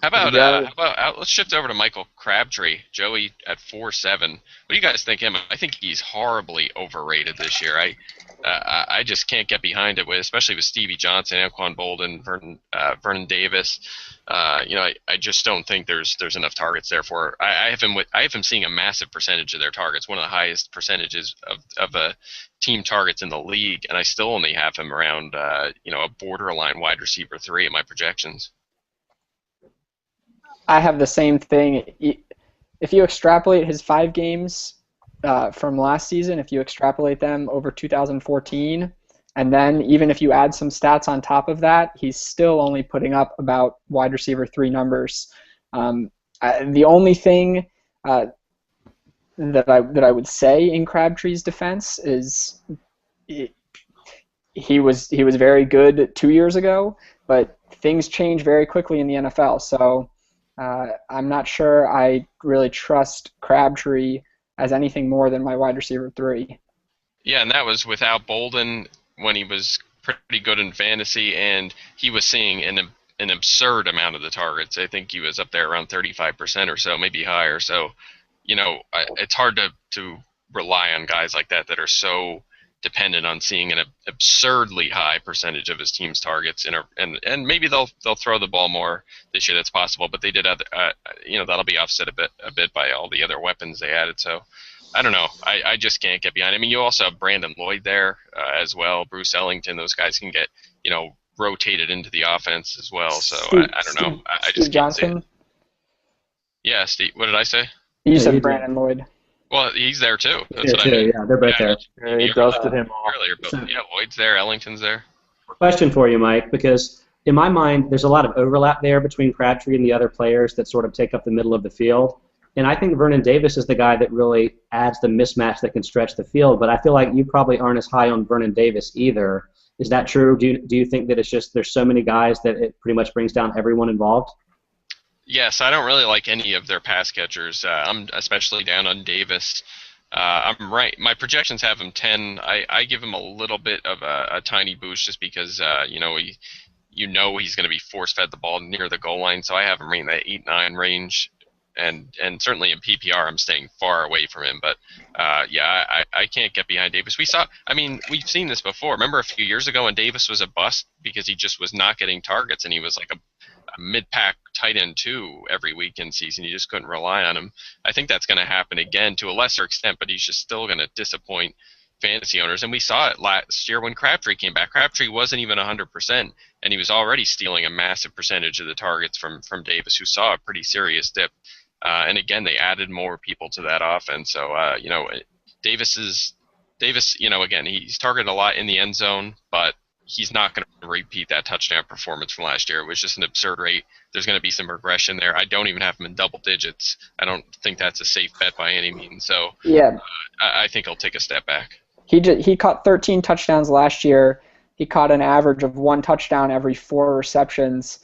How about let's shift over to Michael Crabtree, Joey at 4.7. What do you guys think of him? I think he's horribly overrated this year. I just can't get behind it, especially with Stevie Johnson, Anquan Bolden, Vernon Davis. I just don't think there's enough targets there for. I have him seeing a massive percentage of their targets, one of the highest percentages of team targets in the league, and I still only have him around a borderline wide receiver 3 at my projections. I have the same thing. If you extrapolate his 5 games from last season, if you extrapolate them over 2014, and then even if you add some stats on top of that, he's still only putting up about wide receiver 3 numbers. The only thing that I would say in Crabtree's defense is he was very good 2 years ago, but things change very quickly in the NFL. So I'm not sure I really trust Crabtree as anything more than my wide receiver 3. Yeah, and that was without Bolden when he was pretty good in fantasy, and he was seeing an absurd amount of the targets. I think he was up there around 35% or so, maybe higher. So, it's hard to rely on guys like that are so dependent on seeing an absurdly high percentage of his team's targets, and maybe they'll throw the ball more this year. That's possible, but they did that'll be offset a bit by all the other weapons they added. So I don't know. I just can't get behind. I mean, you also have Brandon Lloyd there as well, Bruce Ellington. Those guys can get rotated into the offense as well. So I don't know. I just can't see it. Yeah, Steve. What did I say? You said Brandon Lloyd. Well, he's there too. That's what I mean. Yeah, they're both there. He dusted him off earlier, but Lloyd's there, Ellington's there. Question for you, Mike, because in my mind, there's a lot of overlap there between Crabtree and the other players that sort of take up the middle of the field. And I think Vernon Davis is the guy that really adds the mismatch that can stretch the field. But I feel like you probably aren't as high on Vernon Davis either. Is that true? Do you think that it's just there's so many guys that it pretty much brings down everyone involved? Yes, I don't really like any of their pass catchers. I'm especially down on Davis. I'm right. My projections have him 10. I give him a little bit of a tiny boost just because he's going to be force-fed the ball near the goal line. So I have him in that 8-9 range, and certainly in PPR I'm staying far away from him. But I can't get behind Davis. We've seen this before. Remember a few years ago when Davis was a bust because he just was not getting targets, and he was like mid-pack tight end too every week in season. You just couldn't rely on him. I think that's going to happen again to a lesser extent, but he's just still going to disappoint fantasy owners. And we saw it last year when Crabtree came back. Crabtree wasn't even 100%, and he was already stealing a massive percentage of the targets from Davis, who saw a pretty serious dip. And again, they added more people to that offense. So, Davis, again, he's targeted a lot in the end zone, but he's not going to repeat that touchdown performance from last year. It was just an absurd rate. There's going to be some regression there. I don't even have him in double digits. I don't think that's a safe bet by any means. So yeah, I think he'll take a step back. He caught 13 touchdowns last year. He caught an average of 1 touchdown every 4 receptions.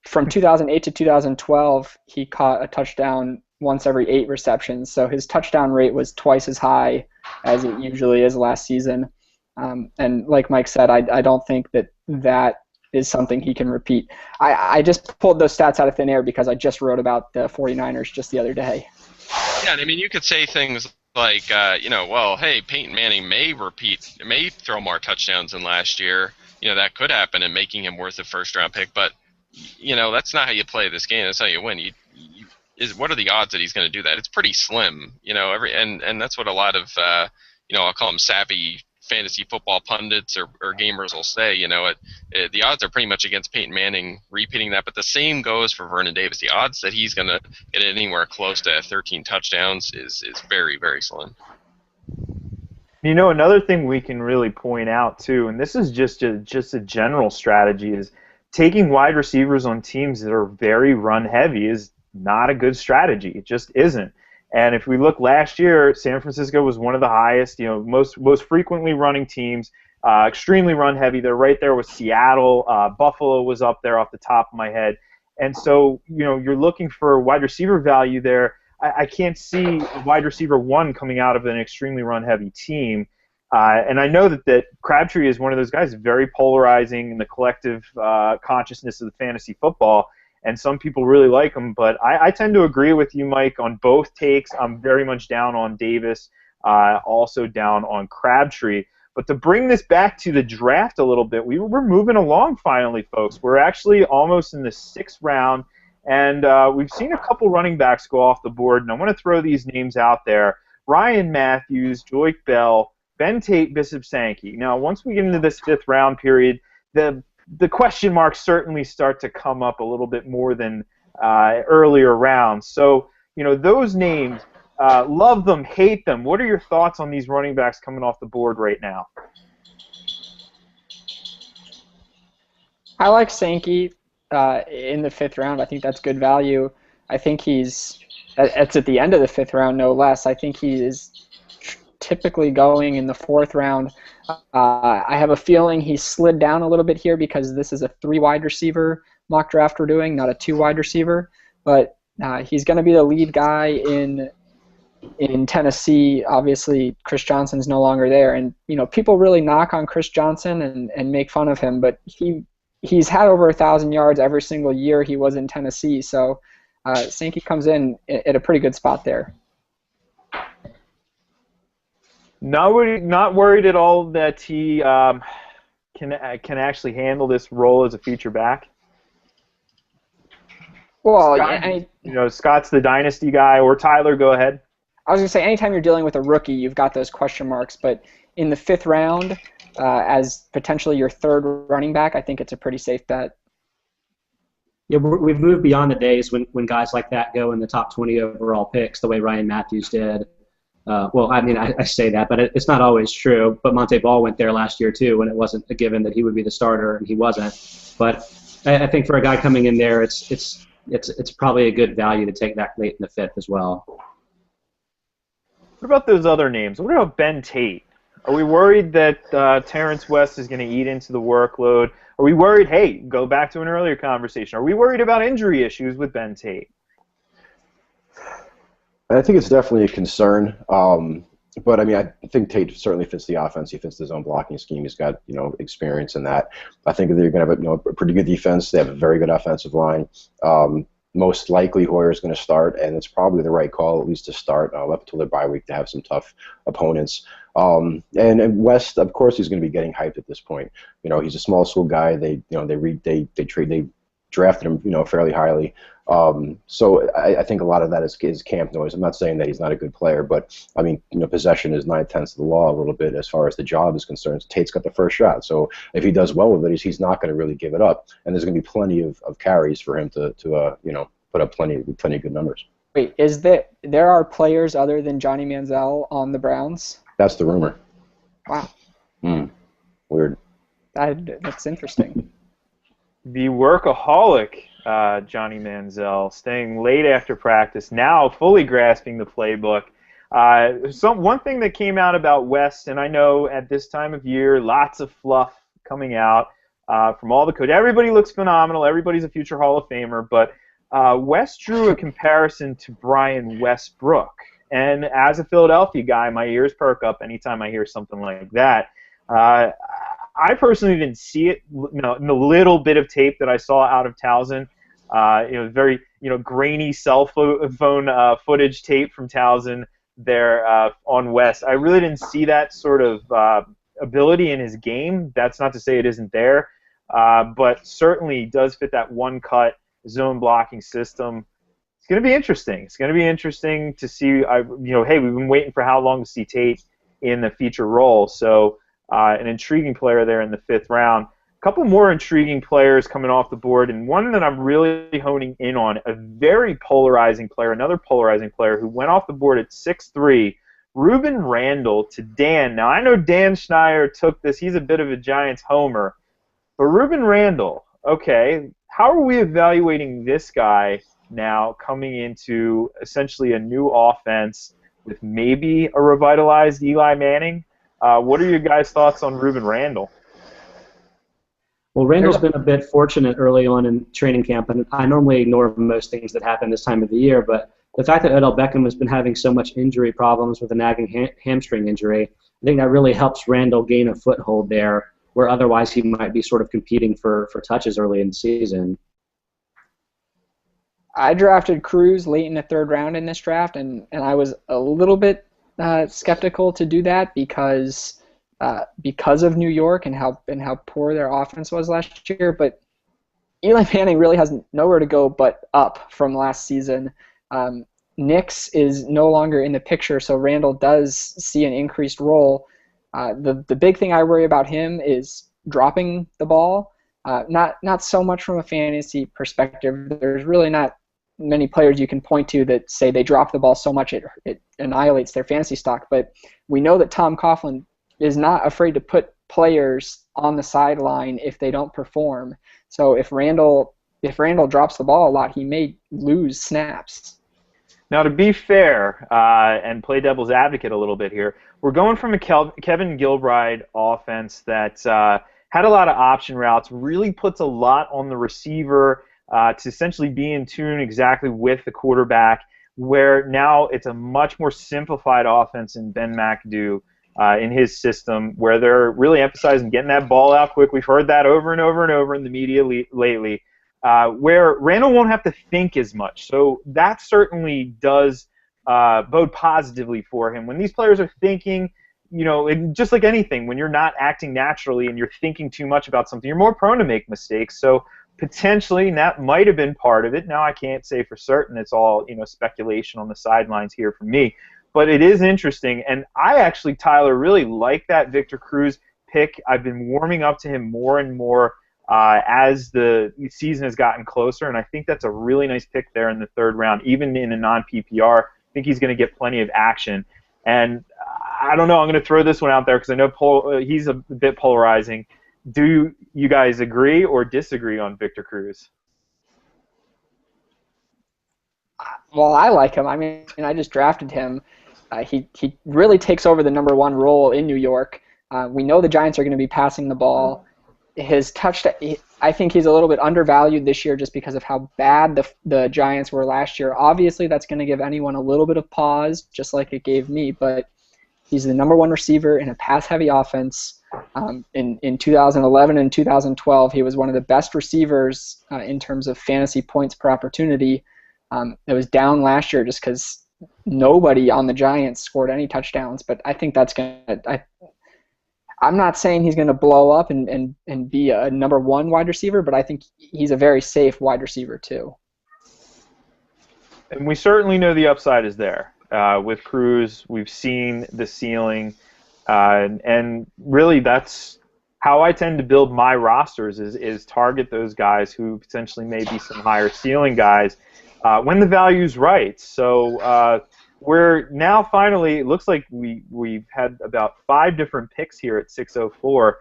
From 2008 to 2012, he caught a touchdown once every 8 receptions. So his touchdown rate was twice as high as it usually is last season. And like Mike said, I don't think that is something he can repeat. I just pulled those stats out of thin air because I just wrote about the 49ers just the other day. Yeah, I mean, you could say things like, hey, Peyton Manning may throw more touchdowns than last year. That could happen and making him worth a first-round pick. But, that's not how you play this game. That's how you win. What are the odds that he's going to do that? It's pretty slim. And that's what a lot of, I'll call them savvy fantasy football pundits or gamers will say. The odds are pretty much against Peyton Manning repeating that, but the same goes for Vernon Davis. The odds that he's going to get anywhere close to 13 touchdowns is very, very slim. Another thing we can really point out too, and this is just a general strategy, is taking wide receivers on teams that are very run heavy is not a good strategy. It just isn't. And if we look last year, San Francisco was one of the highest, most frequently running teams, extremely run heavy. They're right there with Seattle. Buffalo was up there off the top of my head. And so, you're looking for wide receiver value there. I can't see a wide receiver 1 coming out of an extremely run heavy team. And I know that Crabtree is one of those guys, very polarizing in the collective consciousness of the fantasy football. And some people really like him, but I tend to agree with you, Mike, on both takes. I'm very much down on Davis, also down on Crabtree. But to bring this back to the draft a little bit, we're moving along finally, folks. We're actually almost in the 6th round, and we've seen a couple running backs go off the board, and I want to throw these names out there. Ryan Matthews, Joik Bell, Ben Tate, Bishop Sankey. Now, once we get into this 5th round period, the question marks certainly start to come up a little bit more than earlier rounds. So, those names, love them, hate them. What are your thoughts on these running backs coming off the board right now? I like Sankey in the 5th round. I think that's good value. I think it's at the end of the 5th round, no less. I think he is typically going in the 4th round. I have a feeling he slid down a little bit here because this is a 3 wide receiver mock draft we're doing, not a 2 wide receiver. But he's going to be the lead guy in Tennessee. Obviously, Chris Johnson's no longer there, and people really knock on Chris Johnson and make fun of him, but he's had over 1,000 yards every single year he was in Tennessee. So Sankey comes in at a pretty good spot there. Not worried at all that he can actually handle this role as a feature back. Well, Scott, Scott's the dynasty guy, or Tyler, go ahead. I was going to say, anytime you're dealing with a rookie, you've got those question marks. But in the 5th round, as potentially your 3rd running back, I think it's a pretty safe bet. Yeah, we've moved beyond the days when guys like that go in the top 20 overall picks, the way Ryan Matthews did. I say that, but it's not always true. But Monte Ball went there last year too, when it wasn't a given that he would be the starter, and he wasn't. But I think for a guy coming in there, it's probably a good value to take that late in the 5th as well. What about those other names? What about Ben Tate? Are we worried that Terrence West is going to eat into the workload? Are we worried, hey, go back to an earlier conversation, are we worried about injury issues with Ben Tate? I think it's definitely a concern. But I think Tate certainly fits the offense. He fits the zone blocking scheme. He's got experience in that. I think they're going to have a pretty good defense. They have a very good offensive line. Most likely Hoyer's going to start, and it's probably the right call at least to start up until their bye week to have some tough opponents. And West, of course, he's going to be getting hyped at this point. He's a small school guy. They drafted him, fairly highly. So I think a lot of that is camp noise. I'm not saying that he's not a good player, but I mean, possession is 9/10 of the law a little bit as far as the job is concerned. Tate's got the first shot, so if he does well with it, he's not going to really give it up, and there's going to be plenty of carries for him to put up plenty of good numbers. Wait, is there are players other than Johnny Manziel on the Browns? That's the rumor. Wow. Weird. That's interesting. The workaholic Johnny Manziel, staying late after practice, now fully grasping the playbook. One thing that came out about West, and I know at this time of year, lots of fluff coming out from all the coaches. Everybody looks phenomenal. Everybody's a future Hall of Famer, but West drew a comparison to Brian Westbrook. And as a Philadelphia guy, my ears perk up anytime I hear something like that. I personally didn't see it. In the little bit of tape that I saw out of Towson, very grainy cell phone footage tape from Towson there on West. I really didn't see that sort of ability in his game. That's not to say it isn't there, but certainly does fit that one-cut zone blocking system. It's going to be interesting. It's going to be interesting to see. Hey, we've been waiting for how long to see Tate in the feature role. So an intriguing player there in the 5th round. A couple more intriguing players coming off the board, and one that I'm really honing in on, a very polarizing player, another polarizing player who went off the board at 6'3", Ruben Randall to Dan. Now, I know Dan Schneier took this. He's a bit of a Giants homer. But Ruben Randall, okay, how are we evaluating this guy now coming into essentially a new offense with maybe a revitalized Eli Manning? What are your guys' thoughts on Ruben Randall? Well, Randall's been a bit fortunate early on in training camp, and I normally ignore most things that happen this time of the year, but the fact that Odell Beckham has been having so much injury problems with a nagging hamstring injury, I think that really helps Randall gain a foothold there, where otherwise he might be sort of competing for touches early in the season. I drafted Cruz late in the 3rd round in this draft, and I was a little bit skeptical to do that because of New York and how poor their offense was last year. But Eli Manning really has nowhere to go but up from last season. Nix is no longer in the picture, so Randall does see an increased role. The big thing I worry about him is dropping the ball. Not so much from a fantasy perspective. There's really not many players you can point to that say they drop the ball so much it annihilates their fantasy stock. But we know that Tom Coughlin is not afraid to put players on the sideline if they don't perform. So if Randall drops the ball a lot, he may lose snaps. Now, to be fair and play devil's advocate a little bit here, we're going from a Kevin Gilbride offense that had a lot of option routes, really puts a lot on the receiver to essentially be in tune exactly with the quarterback, where now it's a much more simplified offense in Ben McAdoo in his system, where they're really emphasizing getting that ball out quick. We've heard that over and over and over in the media lately, where Randall won't have to think as much. So that certainly does bode positively for him. When these players are thinking, just like anything, when you're not acting naturally and you're thinking too much about something, you're more prone to make mistakes. So potentially that might have been part of it. Now I can't say for certain. It's all speculation on the sidelines here from me. But it is interesting, and I actually, Tyler, really like that Victor Cruz pick. I've been warming up to him more and more as the season has gotten closer, and I think that's a really nice pick there in the 3rd round, even in a non-PPR. I think he's going to get plenty of action. And I don't know, I'm going to throw this one out there because I know he's a bit polarizing. Do you guys agree or disagree on Victor Cruz? Well, I like him. I mean, I just drafted him. He really takes over the number 1 role in New York. We know the Giants are going to be passing the ball. His touchdown, I think he's a little bit undervalued this year just because of how bad the Giants were last year. Obviously, that's going to give anyone a little bit of pause, just like it gave me. But he's the number 1 receiver in a pass-heavy offense. In 2011 and 2012, he was one of the best receivers in terms of fantasy points per opportunity. It was down last year just because nobody on the Giants scored any touchdowns, but I think that's going to I'm not saying he's going to blow up and be a number one wide receiver, but I think he's a very safe wide receiver too. And we certainly know the upside is there. With Cruz, we've seen the ceiling, and really that's how I tend to build my rosters is target those guys who potentially may be some higher ceiling guys when the value's right. So we're now finally, it looks like we've had about 5 different picks here at 604.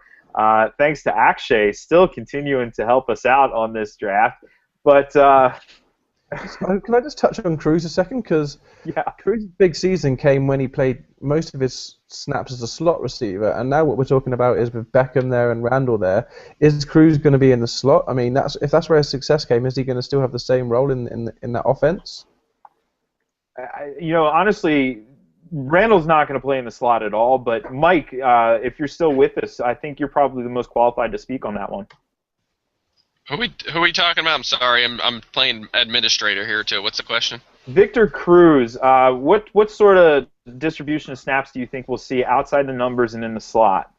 Thanks to Akshay, still continuing to help us out on this draft. But can I just touch on Cruz a second? Because Cruz's big season came when he played most of his snaps as a slot receiver, and now what we're talking about is with Beckham there and Randall there. Is Cruz going to be in the slot? I mean, if that's where his success came, is he going to still have the same role in that offense? Honestly, Randall's not going to play in the slot at all. But Mike, if you're still with us, I think you're probably the most qualified to speak on that one. Who are we talking about? I'm sorry, I'm playing administrator here too. What's the question? Victor Cruz. What sort of distribution of snaps do you think we'll see outside the numbers and in the slot?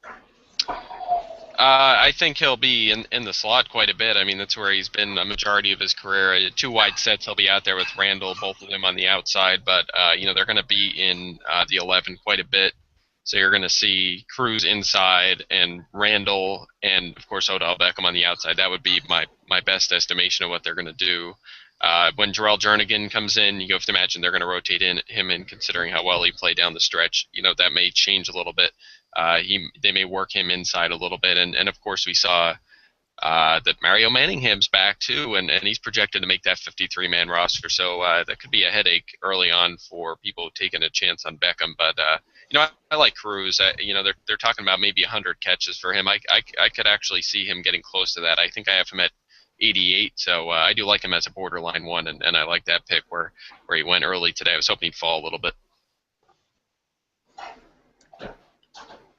I think he'll be in the slot quite a bit. I mean, that's where he's been a majority of his career. 2 wide sets, he'll be out there with Randall, both of them on the outside. But they're going to be in the 11 quite a bit. So you're going to see Cruz inside and Randall and, of course, Odell Beckham on the outside. That would be my best estimation of what they're going to do. When Jarrell Jernigan comes in, you have to imagine they're going to rotate him in, considering how well he played down the stretch. That may change a little bit. They may work him inside a little bit. And of course, we saw that Mario Manningham's back, too, and he's projected to make that 53-man roster. So that could be a headache early on for people taking a chance on Beckham. But I like Cruz. They're talking about maybe 100 catches for him. I could actually see him getting close to that. I think I have him at 88, so I do like him as a borderline one, and I like that pick where he went early today. I was hoping he'd fall a little bit.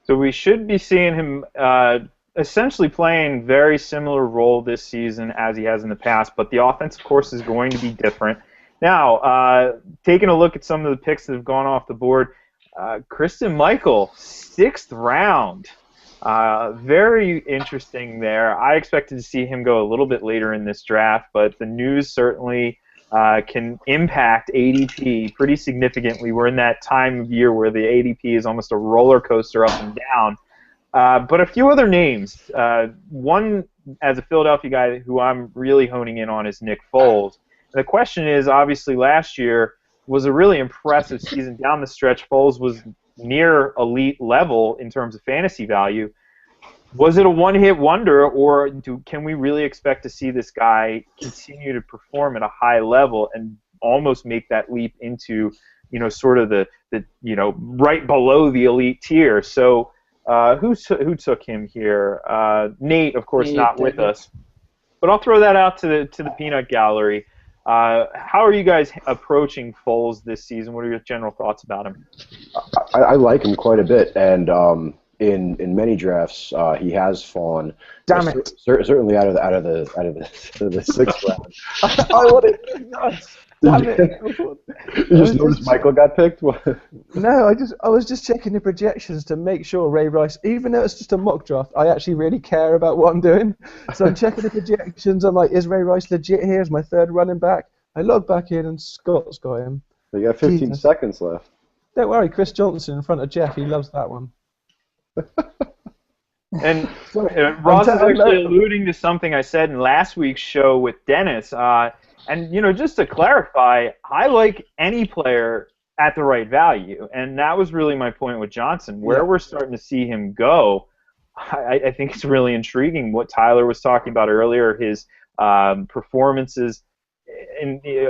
So we should be seeing him essentially playing very similar role this season as he has in the past, but the offense, of course, is going to be different. Now, taking a look at some of the picks that have gone off the board, Christine Michael, 6th round. Very interesting there. I expected to see him go a little bit later in this draft, but the news certainly can impact ADP pretty significantly. We're in that time of year where the ADP is almost a roller coaster up and down. But a few other names. One, as a Philadelphia guy who I'm really honing in on, is Nick Foles. And the question is, obviously, last year was a really impressive season down the stretch. Foles was near elite level in terms of fantasy value. Was it a one-hit wonder, or can we really expect to see this guy continue to perform at a high level and almost make that leap into, sort of the right below the elite tier? So who took him here? Nate, of course, not with us, but I'll throw that out to the peanut gallery. How are you guys approaching Foles this season? What are your general thoughts about him? I like him quite a bit, and in many drafts he has fallen. Damn it! Certainly out of the 6th round. I want it. Nuts. Damn it! You just noticed Michael got picked? No, I was just checking the projections to make sure Ray Rice, even though it's just a mock draft, I actually really care about what I'm doing. So I'm checking the projections. I'm like, is Ray Rice legit here? Is my 3rd running back? I log back in and Scott's got him. You got 15 seconds left. Don't worry, Chris Johnson in front of Jeff. He loves that one. And Ross is actually alluding to something I said in last week's show with Dennis. And, just to clarify, I like any player at the right value. And that was really my point with Johnson. Where we're starting to see him go, I think it's really intriguing. What Tyler was talking about earlier, his performances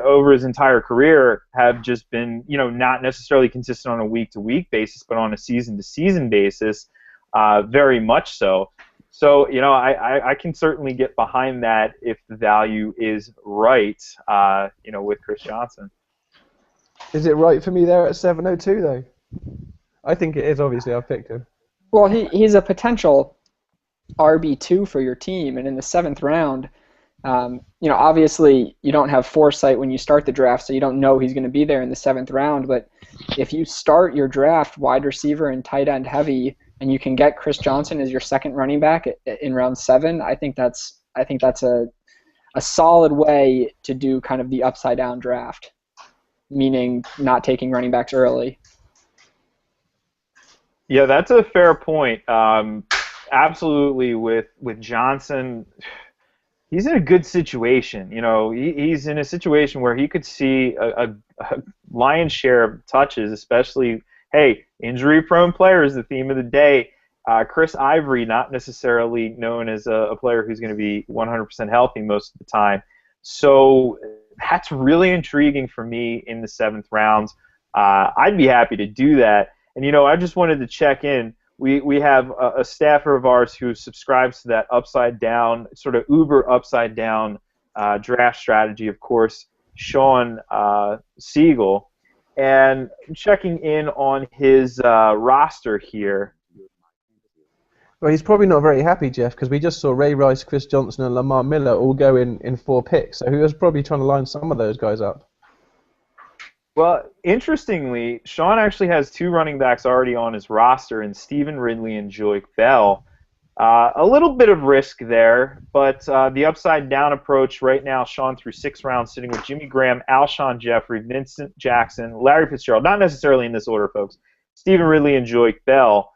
over his entire career have just been, not necessarily consistent on a week-to-week basis, but on a season-to-season basis, very much so. So, I can certainly get behind that if the value is right, with Chris Johnson. Is it right for me there at 702, though? I think it is, obviously. I've picked him. Well, he's a potential RB2 for your team, and in the 7th round, obviously you don't have foresight when you start the draft, so you don't know he's going to be there in the 7th round, but if you start your draft wide receiver and tight end heavy, and you can get Chris Johnson as your second running back in round 7, I think that's a solid way to do kind of the upside down draft, meaning not taking running backs early. Yeah, that's a fair point. Absolutely, with Johnson, he's in a good situation. You know, he's in a situation where he could see a lion's share of touches, especially, hey, injury-prone player is the theme of the day. Chris Ivory, not necessarily known as a player who's going to be 100% healthy most of the time. So that's really intriguing for me in the 7th round. I'd be happy to do that. And, you know, I just wanted to check in. We have a staffer of ours who subscribes to that upside down, sort of uber upside down draft strategy, of course, Sean Siegel. And checking in on his roster here. Well, he's probably not very happy, Jeff, because we just saw Ray Rice, Chris Johnson, and Lamar Miller all go in 4 picks. So he was probably trying to line some of those guys up. Well, interestingly, Sean actually has 2 running backs already on his roster, in Stephen Ridley and Joique Bell. A little bit of risk there, but the upside-down approach right now, Sean through 6 rounds, sitting with Jimmy Graham, Alshon Jeffrey, Vincent Jackson, Larry Fitzgerald, not necessarily in this order, folks, Stephen Ridley and Joique Bell.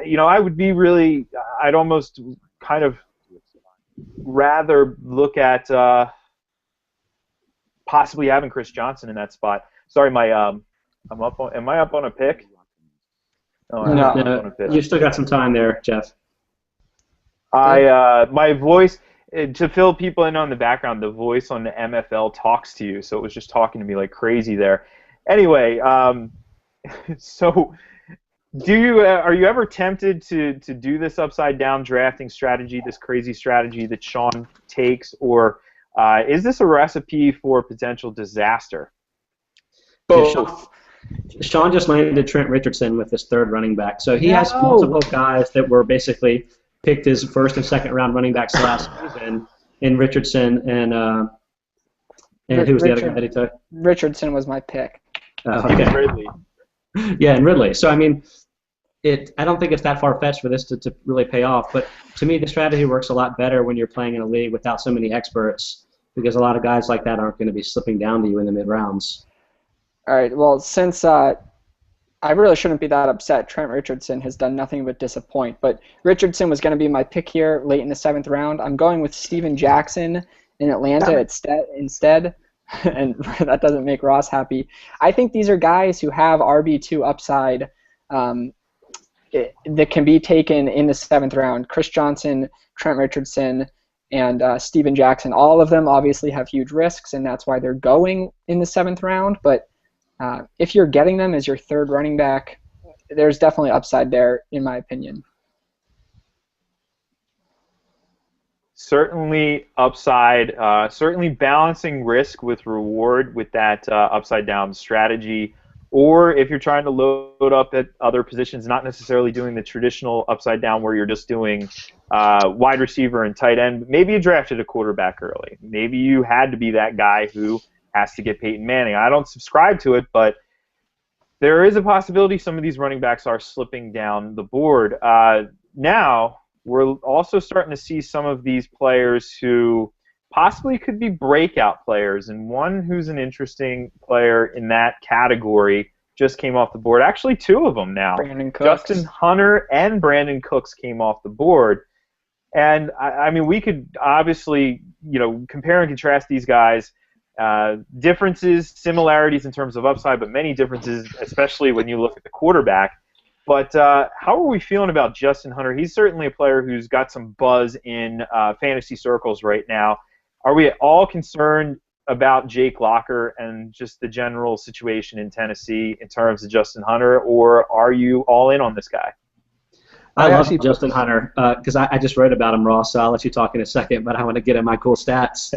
You know, I'd almost kind of rather look at possibly having Chris Johnson in that spot. Sorry, am I up on a pick? Oh, no, you still got some time there, Jeff. My voice, to fill people in on the background, the voice on the MFL talks to you, so it was just talking to me like crazy there. Anyway, so are you ever tempted to do this upside down drafting strategy, this crazy strategy that Sean takes, or is this a recipe for potential disaster? Both. Sean just landed Trent Richardson with his 3rd running back, so he has multiple guys that were basically picked as 1st and 2nd round running backs last season in Richardson and who was the other guy that he took? Richardson was my pick. Okay. Ridley. Yeah, and Ridley. So I mean, I don't think it's that far-fetched for this to really pay off, but to me the strategy works a lot better when you're playing in a league without so many experts, because a lot of guys like that aren't going to be slipping down to you in the mid-rounds. All right, well, since I really shouldn't be that upset, Trent Richardson has done nothing but disappoint, but Richardson was going to be my pick here late in the 7th round. I'm going with Steven Jackson in Atlanta instead, and that doesn't make Ross happy. I think these are guys who have RB2 upside that can be taken in the 7th round. Chris Johnson, Trent Richardson, and Steven Jackson. All of them obviously have huge risks, and that's why they're going in the 7th round, but if you're getting them as your 3rd running back, there's definitely upside there, in my opinion. Certainly upside, certainly balancing risk with reward with that upside down strategy. Or if you're trying to load up at other positions, not necessarily doing the traditional upside down where you're just doing wide receiver and tight end, but maybe you drafted a quarterback early. Maybe you had to be that guy who has to get Peyton Manning. I don't subscribe to it, but there is a possibility some of these running backs are slipping down the board. Now, we're also starting to see some of these players who possibly could be breakout players, and one who's an interesting player in that category just came off the board. Actually, 2 of them now. Brandon Cooks. Justin Hunter and Brandon Cooks came off the board. And, I mean, we could obviously, you know, compare and contrast these guys. Differences, similarities in terms of upside, but many differences, especially when you look at the quarterback. But how are we feeling about Justin Hunter? He's certainly a player who's got some buzz in fantasy circles right now. Are we at all concerned about Jake Locker and just the general situation in Tennessee in terms of Justin Hunter, or are you all in on this guy? I love Justin Hunter because I just wrote about him, Ross, so I'll let you talk in a second, but I want to get at my cool stats.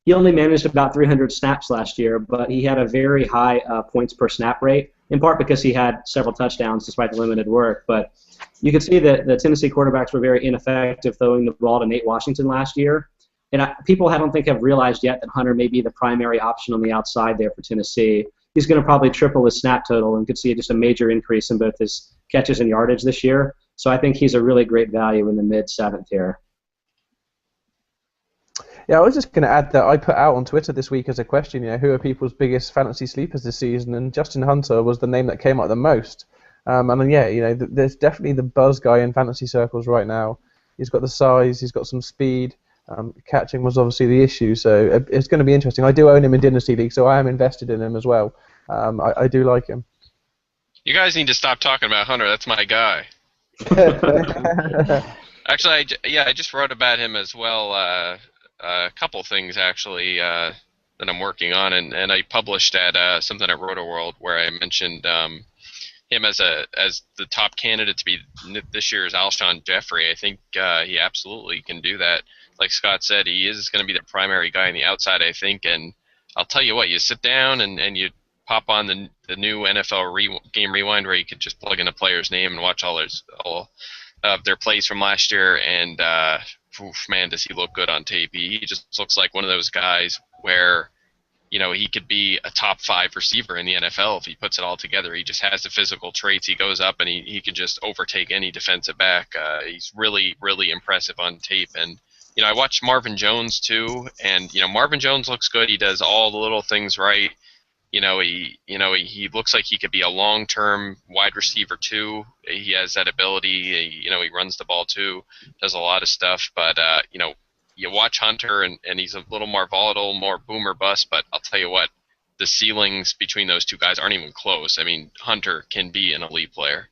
He only managed about 300 snaps last year, but he had a very high points per snap rate, in part because he had several touchdowns despite the limited work. But you could see that the Tennessee quarterbacks were very ineffective throwing the ball to Nate Washington last year. And people I don't think have realized yet that Hunter may be the primary option on the outside there for Tennessee. he's going to probably triple his snap total and could see just a major increase in both his catches and yardage this year. So I think he's a really great value in the mid-7th tier. Yeah, I was just going to add that I put out on Twitter this week as a question, who are people's biggest fantasy sleepers this season, and Justin Hunter was the name that came up the most. There's definitely the buzz guy in fantasy circles right now. He's got the size, he's got some speed. Catching was obviously the issue, so it's going to be interesting. I do own him in Dynasty League, so I am invested in him as well. I do like him. You guys need to stop talking about Hunter. That's my guy. Actually, I just wrote about him as well. A couple things actually that I'm working on, and I published at something at RotoWorld where I mentioned him as the top candidate to be this year's Alshon Jeffrey. I think he absolutely can do that. Like Scott said, he is going to be the primary guy on the outside, I think. And I'll tell you what, you sit down and you pop on the new NFL Game Rewind where you could just plug in a player's name and watch all of their plays from last year. And man, does he look good on tape. He just looks like one of those guys where he could be a top 5 receiver in the NFL if he puts it all together. He just has the physical traits. He goes up and he can just overtake any defensive back. He's really, really impressive on tape. And I watched Marvin Jones too, and Marvin Jones looks good. He does all the little things right. He looks like he could be a long-term wide receiver too. He has that ability. He runs the ball too, does a lot of stuff. But you watch Hunter, and he's a little more volatile, more boom or bust. But I'll tell you what, the ceilings between those two guys aren't even close. I mean, Hunter can be an elite player.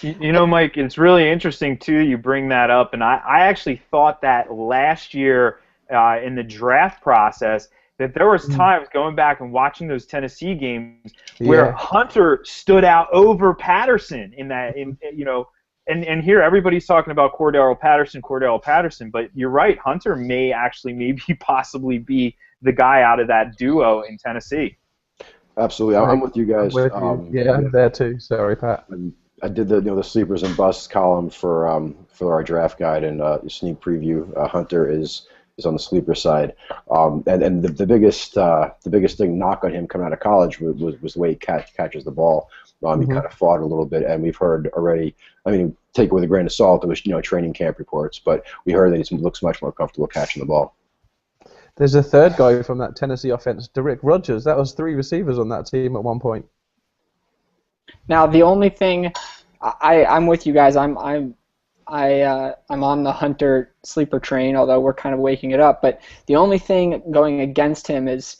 Mike, it's really interesting, too, you bring that up. And I actually thought that last year in the draft process that there was times going back and watching those Tennessee games where Hunter stood out over Patterson and here everybody's talking about Cordell Patterson, but you're right, Hunter may actually maybe possibly be the guy out of that duo in Tennessee. Absolutely. I'm with you guys. I'm there too. Sorry, Pat. I did the sleepers and busts column for our draft guide and sneak preview. Hunter is on the sleeper side, and the biggest thing knock on him coming out of college was the way he catches the ball. He kind of fought a little bit, and we've heard already. I mean, take it with a grain of salt. It was training camp reports, but we heard that he looks much more comfortable catching the ball. There's a third guy from that Tennessee offense, Derrick Rogers. That was 3 receivers on that team at one point. Now the only thing, I'm with you guys. I'm on the Hunter sleeper train, although we're kind of waking it up. But the only thing going against him is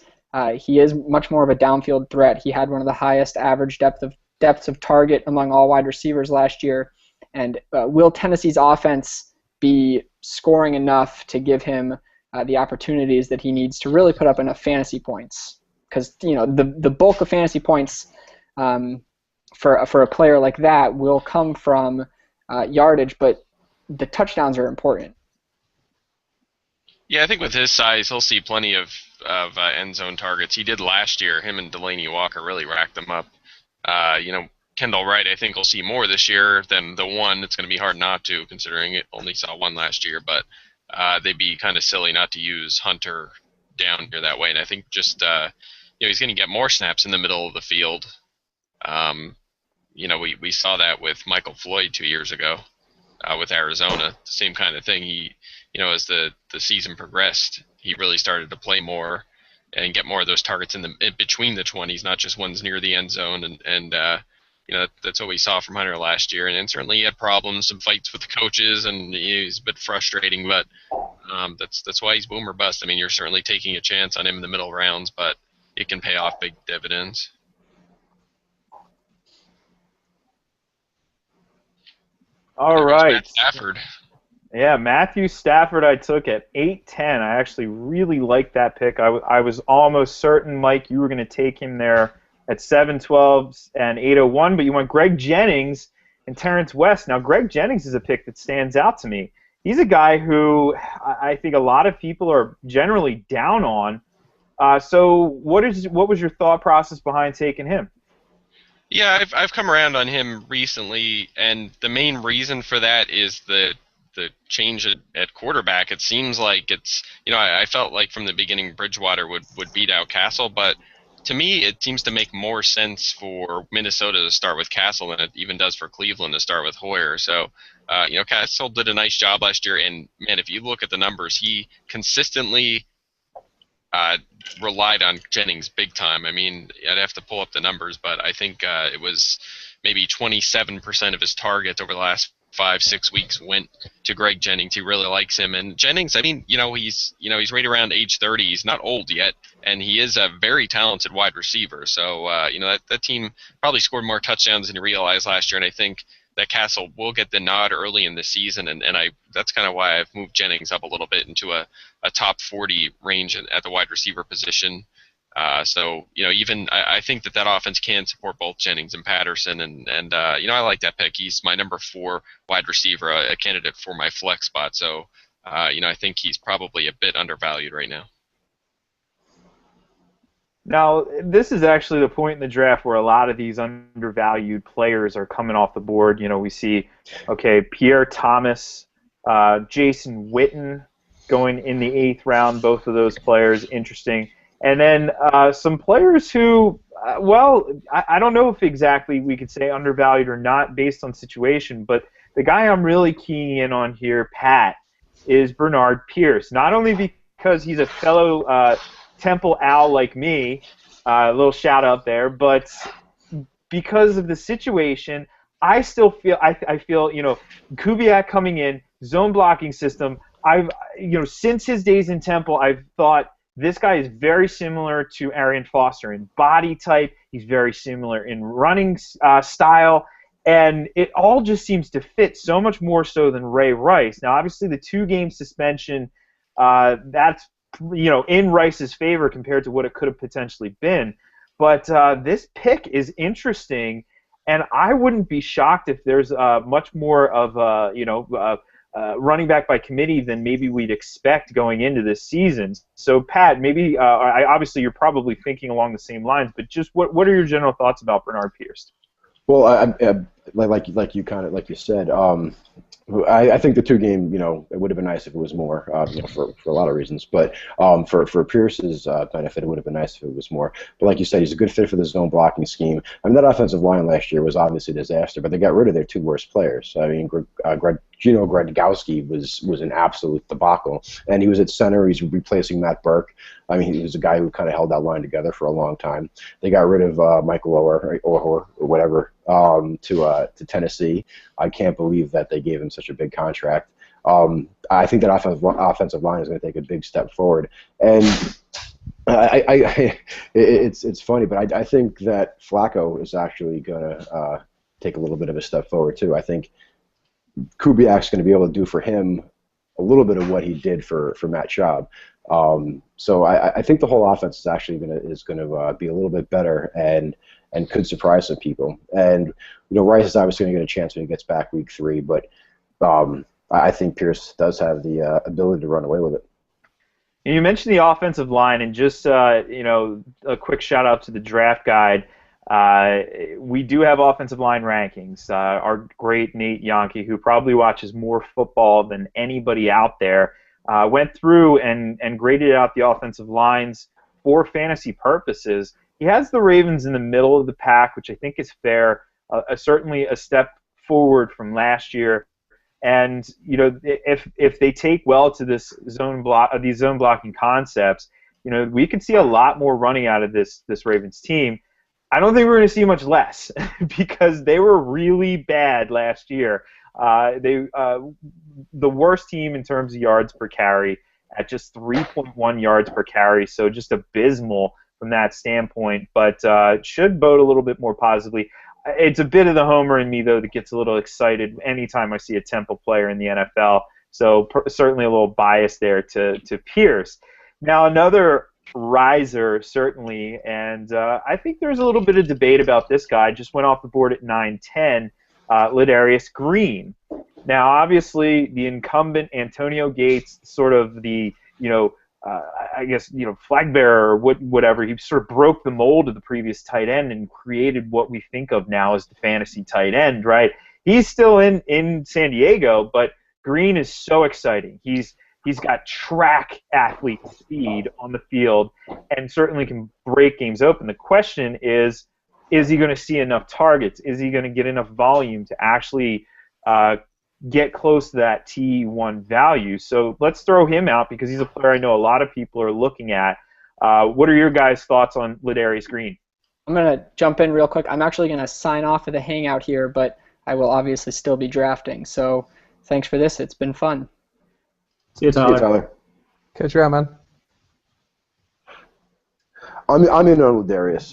he is much more of a downfield threat. He had one of the highest average depths of target among all wide receivers last year. And will Tennessee's offense be scoring enough to give him the opportunities that he needs to really put up enough fantasy points? Because the bulk of fantasy points for a player like that will come from yardage, but the touchdowns are important. Yeah, I think with his size, he'll see plenty of end zone targets. He did last year. Him and Delaney Walker really racked them up. Kendall Wright, I think, will see more this year than the one. It's going to be hard not to, considering it only saw one last year. But they'd be kind of silly not to use Hunter down here that way. And I think just he's going to get more snaps in the middle of the field. We saw that with Michael Floyd 2 years ago with Arizona. The same kind of thing. He, as the season progressed, he really started to play more and get more of those targets in between the 20s, not just ones near the end zone. And that's what we saw from Hunter last year. And certainly he had problems, some fights with the coaches, and he's a bit frustrating. But that's why he's boom or bust. I mean, you're certainly taking a chance on him in the middle rounds, but it can pay off big dividends. All right. Matt Stafford. Yeah, Matthew Stafford I took at 8-10. I actually really liked that pick. I was almost certain, Mike, you were going to take him there at 7-12 and 8-01, but you went Greg Jennings and Terrence West. Now, Greg Jennings is a pick that stands out to me. He's a guy who I think a lot of people are generally down on. So what was your thought process behind taking him? Yeah, I've come around on him recently, and the main reason for that is the change at quarterback. It seems like it's I felt like from the beginning Bridgewater would beat out Castle, but to me, it seems to make more sense for Minnesota to start with Castle than it even does for Cleveland to start with Hoyer. So, Castle did a nice job last year, and man, if you look at the numbers, he consistently relied on Jennings big time. I mean, I'd have to pull up the numbers, but I think it was maybe 27% of his targets over the last 5-6 weeks went to Greg Jennings. He really likes him, and Jennings, I mean, he's right around age 30. He's not old yet, and he is a very talented wide receiver. So that team probably scored more touchdowns than you realized last year, and I think that Castle will get the nod early in the season, and that's kind of why I've moved Jennings up a little bit into a top 40 range at the wide receiver position. Even I think that offense can support both Jennings and Patterson, and I like that pick. He's my number 4 wide receiver, a candidate for my flex spot. So, I think he's probably a bit undervalued right now. Now, this is actually the point in the draft where a lot of these undervalued players are coming off the board. We see, Pierre Thomas, Jason Witten going in the 8th round, both of those players, interesting. And then some players who, I don't know if exactly we could say undervalued or not based on situation, but the guy I'm really keying in on here, Pat, is Bernard Pierce. Not only because he's a fellow Temple Owl like me, a little shout out there, but because of the situation, I still feel, I feel, Kubiak coming in, zone blocking system, since his days in Temple, I've thought, this guy is very similar to Arian Foster in body type. He's very similar in running style. And it all just seems to fit so much more so than Ray Rice. Now, obviously, the 2-game suspension, that's in Rice's favor compared to what it could have potentially been. But this pick is interesting, and I wouldn't be shocked if there's much more of running back by committee than maybe we'd expect going into this season. So, Pat, maybe obviously you're probably thinking along the same lines, but just what are your general thoughts about Bernard Pierce? Well, like you said, I think the 2-game, it would have been nice if it was more, for a lot of reasons. But for Pierce's benefit, it would have been nice if it was more. But like you said, he's a good fit for the zone blocking scheme. I mean, that offensive line last year was obviously a disaster, but they got rid of their 2 worst players. I mean, Gino Gradkowski was an absolute debacle, and he was at center. He's replacing Matt Burke. I mean, he was a guy who kind of held that line together for a long time. They got rid of Michael Oher or whatever to Tennessee. I can't believe that they gave him such a big contract. I think that offensive line is going to take a big step forward, and it's funny, but I think that Flacco is actually going to take a little bit of a step forward too. I think Kubiak's going to be able to do for him a little bit of what he did for Matt Schaub. So I think the whole offense is actually going to be a little bit better and could surprise some people. And Rice is obviously going to get a chance when he gets back week 3, but I think Pierce does have the ability to run away with it. You mentioned the offensive line, and just a quick shout out to the draft guide. We do have offensive line rankings. Our great Nate Yonke, who probably watches more football than anybody out there, went through and graded out the offensive lines for fantasy purposes. He has the Ravens in the middle of the pack, which I think is fair. Certainly a step forward from last year. And if they take well to this these zone blocking concepts, we could see a lot more running out of this Ravens team. I don't think we're going to see much less because they were really bad last year. The worst team in terms of yards per carry at just 3.1 yards per carry, so just abysmal from that standpoint, but should bode a little bit more positively. It's a bit of the homer in me, though, that gets a little excited anytime I see a Temple player in the NFL, so certainly a little bias there to Pierce. Now, another riser, certainly, and I think there's a little bit of debate about this guy. Just went off the board at 9-10, Ladarius Green. Now, obviously, the incumbent Antonio Gates, sort of the, flag bearer or whatever, he sort of broke the mold of the previous tight end and created what we think of now as the fantasy tight end, right? He's still in San Diego, but Green is so exciting. He's got track athlete speed on the field, and certainly can break games open. The question is he going to see enough targets? Is he going to get enough volume to actually get close to that T1 value? So let's throw him out because he's a player I know a lot of people are looking at. What are your guys' thoughts on Ladarius Green? I'm going to jump in real quick. I'm actually going to sign off of the hangout here, but I will obviously still be drafting. So thanks for this. It's been fun. See you, Tyler. See you, Tyler. Catch you out, man. I'm in on Ladarius.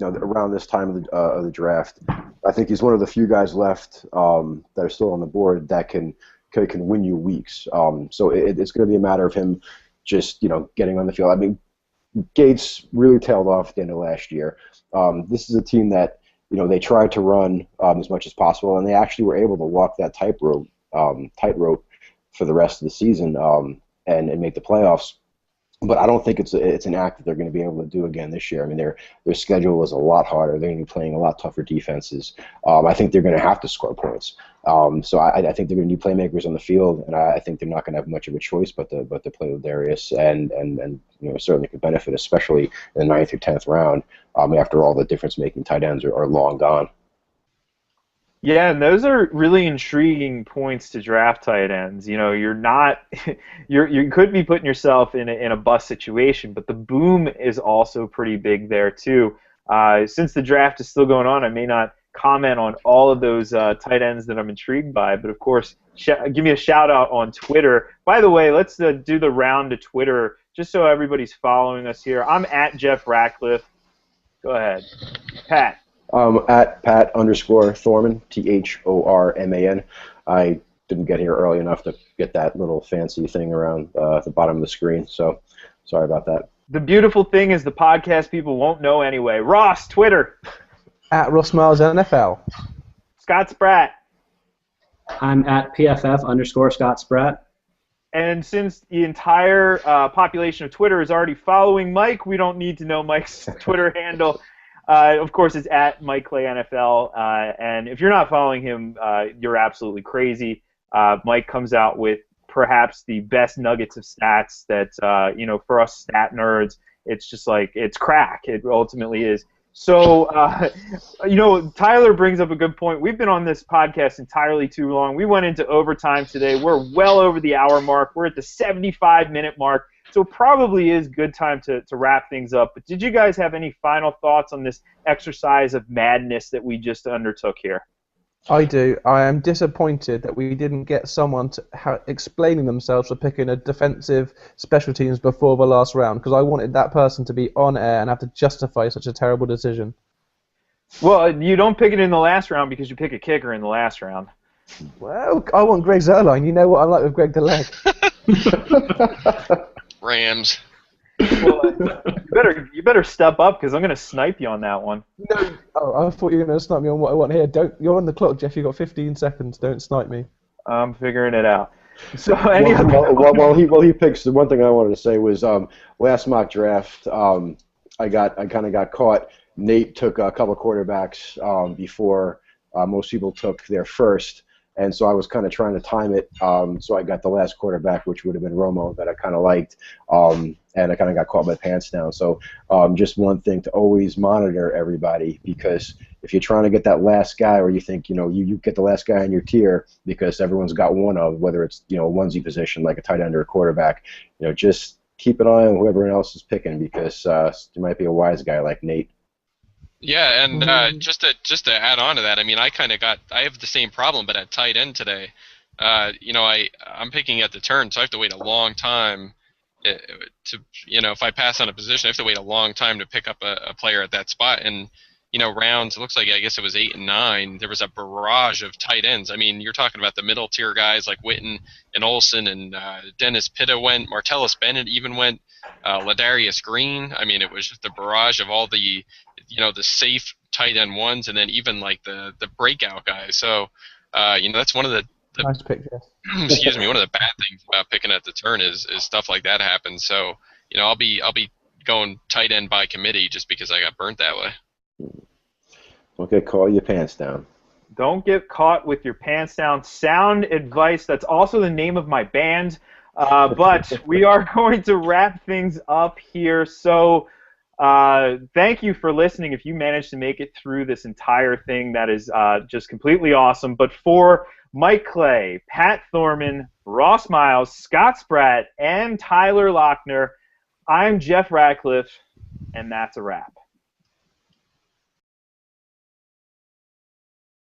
Around this time of the draft, I think he's one of the few guys left that are still on the board that can win you weeks. So it's going to be a matter of him just getting on the field. I mean, Gates really tailed off at the end of last year. This is a team that they tried to run as much as possible, and they actually were able to walk that tightrope for the rest of the season and make the playoffs. But I don't think it's an act that they're going to be able to do again this year. I mean, their schedule is a lot harder. They're going to be playing a lot tougher defenses. I think they're going to have to score points. So I think they're going to need playmakers on the field, and I think they're not going to have much of a choice but to play with Darius, and certainly could benefit, especially in the 9th or 10th round. After all, the difference-making tight ends are long gone. Yeah, and those are really intriguing points to draft tight ends. You're not, you could be putting yourself in a bust situation, but the boom is also pretty big there too. Since the draft is still going on, I may not comment on all of those tight ends that I'm intrigued by, but of course, give me a shout out on Twitter. By the way, let's do the round to Twitter just so everybody's following us here. I'm at Jeff Ratcliffe. Go ahead, Pat. At Pat_Thorman, THORMAN. I didn't get here early enough to get that little fancy thing around the bottom of the screen, so sorry about that. The beautiful thing is the podcast people won't know anyway. Ross, Twitter. At Ross Miles NFL. Scott Spratt. I'm at PFF_Scott Spratt. And since the entire population of Twitter is already following Mike, we don't need to know Mike's Twitter handle. Of course, it's at Mike Clay NFL, and if you're not following him, you're absolutely crazy. Mike comes out with perhaps the best nuggets of stats that, for us stat nerds, it's just like, it's crack. It ultimately is. So, Tyler brings up a good point. We've been on this podcast entirely too long. We went into overtime today. We're well over the hour mark. We're at the 75-minute mark. So it probably is good time to wrap things up. But did you guys have any final thoughts on this exercise of madness that we just undertook here? I do. I am disappointed that we didn't get someone explaining themselves for picking a defensive special teams before the last round, because I wanted that person to be on air and have to justify such a terrible decision. Well, you don't pick it in the last round because you pick a kicker in the last round. Well, I want Greg Zuerlein. You know what I'm like with Greg the Leg. Rams. Well, you better step up because I'm going to snipe you on that one. No. Oh, I thought you were going to snipe me on what I want here. You're on the clock, Jeff. You've got 15 seconds. Don't snipe me. I'm figuring it out. So While he picks, the one thing I wanted to say was last mock draft, I kind of got caught. Nate took a couple of quarterbacks before most people took their first. And so I was kind of trying to time it, so I got the last quarterback, which would have been Romo, that I kind of liked, and I kind of got caught my pants down. So just one thing to always monitor everybody, because if you're trying to get that last guy, or you think you get the last guy in your tier because everyone's got one of, whether it's a onesie position like a tight end or a quarterback, just keep an eye on whoever else is picking, because there might be a wise guy like Nate. Yeah, and just to add on to that, I mean, I have the same problem, but at tight end today. I'm picking at the turn, so I have to wait a long time if I pass on a position, I have to wait a long time to pick up a player at that spot. And rounds, it looks like, I guess it was 8 and 9, there was a barrage of tight ends. I mean, you're talking about the middle tier guys like Witten and Olsen, and Dennis Pitta went, Martellus Bennett even went, Ladarius Green. I mean, it was just a barrage of all the the safe tight end ones, and then even like the breakout guys. So that's one of the nice pick, yes. Excuse me, one of the bad things about picking at the turn is stuff like that happens. So I'll be going tight end by committee just because I got burnt that way. Okay, call your pants down. Don't get caught with your pants down. Sound advice. That's also the name of my band. But we are going to wrap things up here. So thank you for listening. If you managed to make it through this entire thing, that is just completely awesome. But for Mike Clay, Pat Thorman, Ross Miles, Scott Spratt, and Tyler Lochner, I'm Jeff Ratcliffe, and that's a wrap.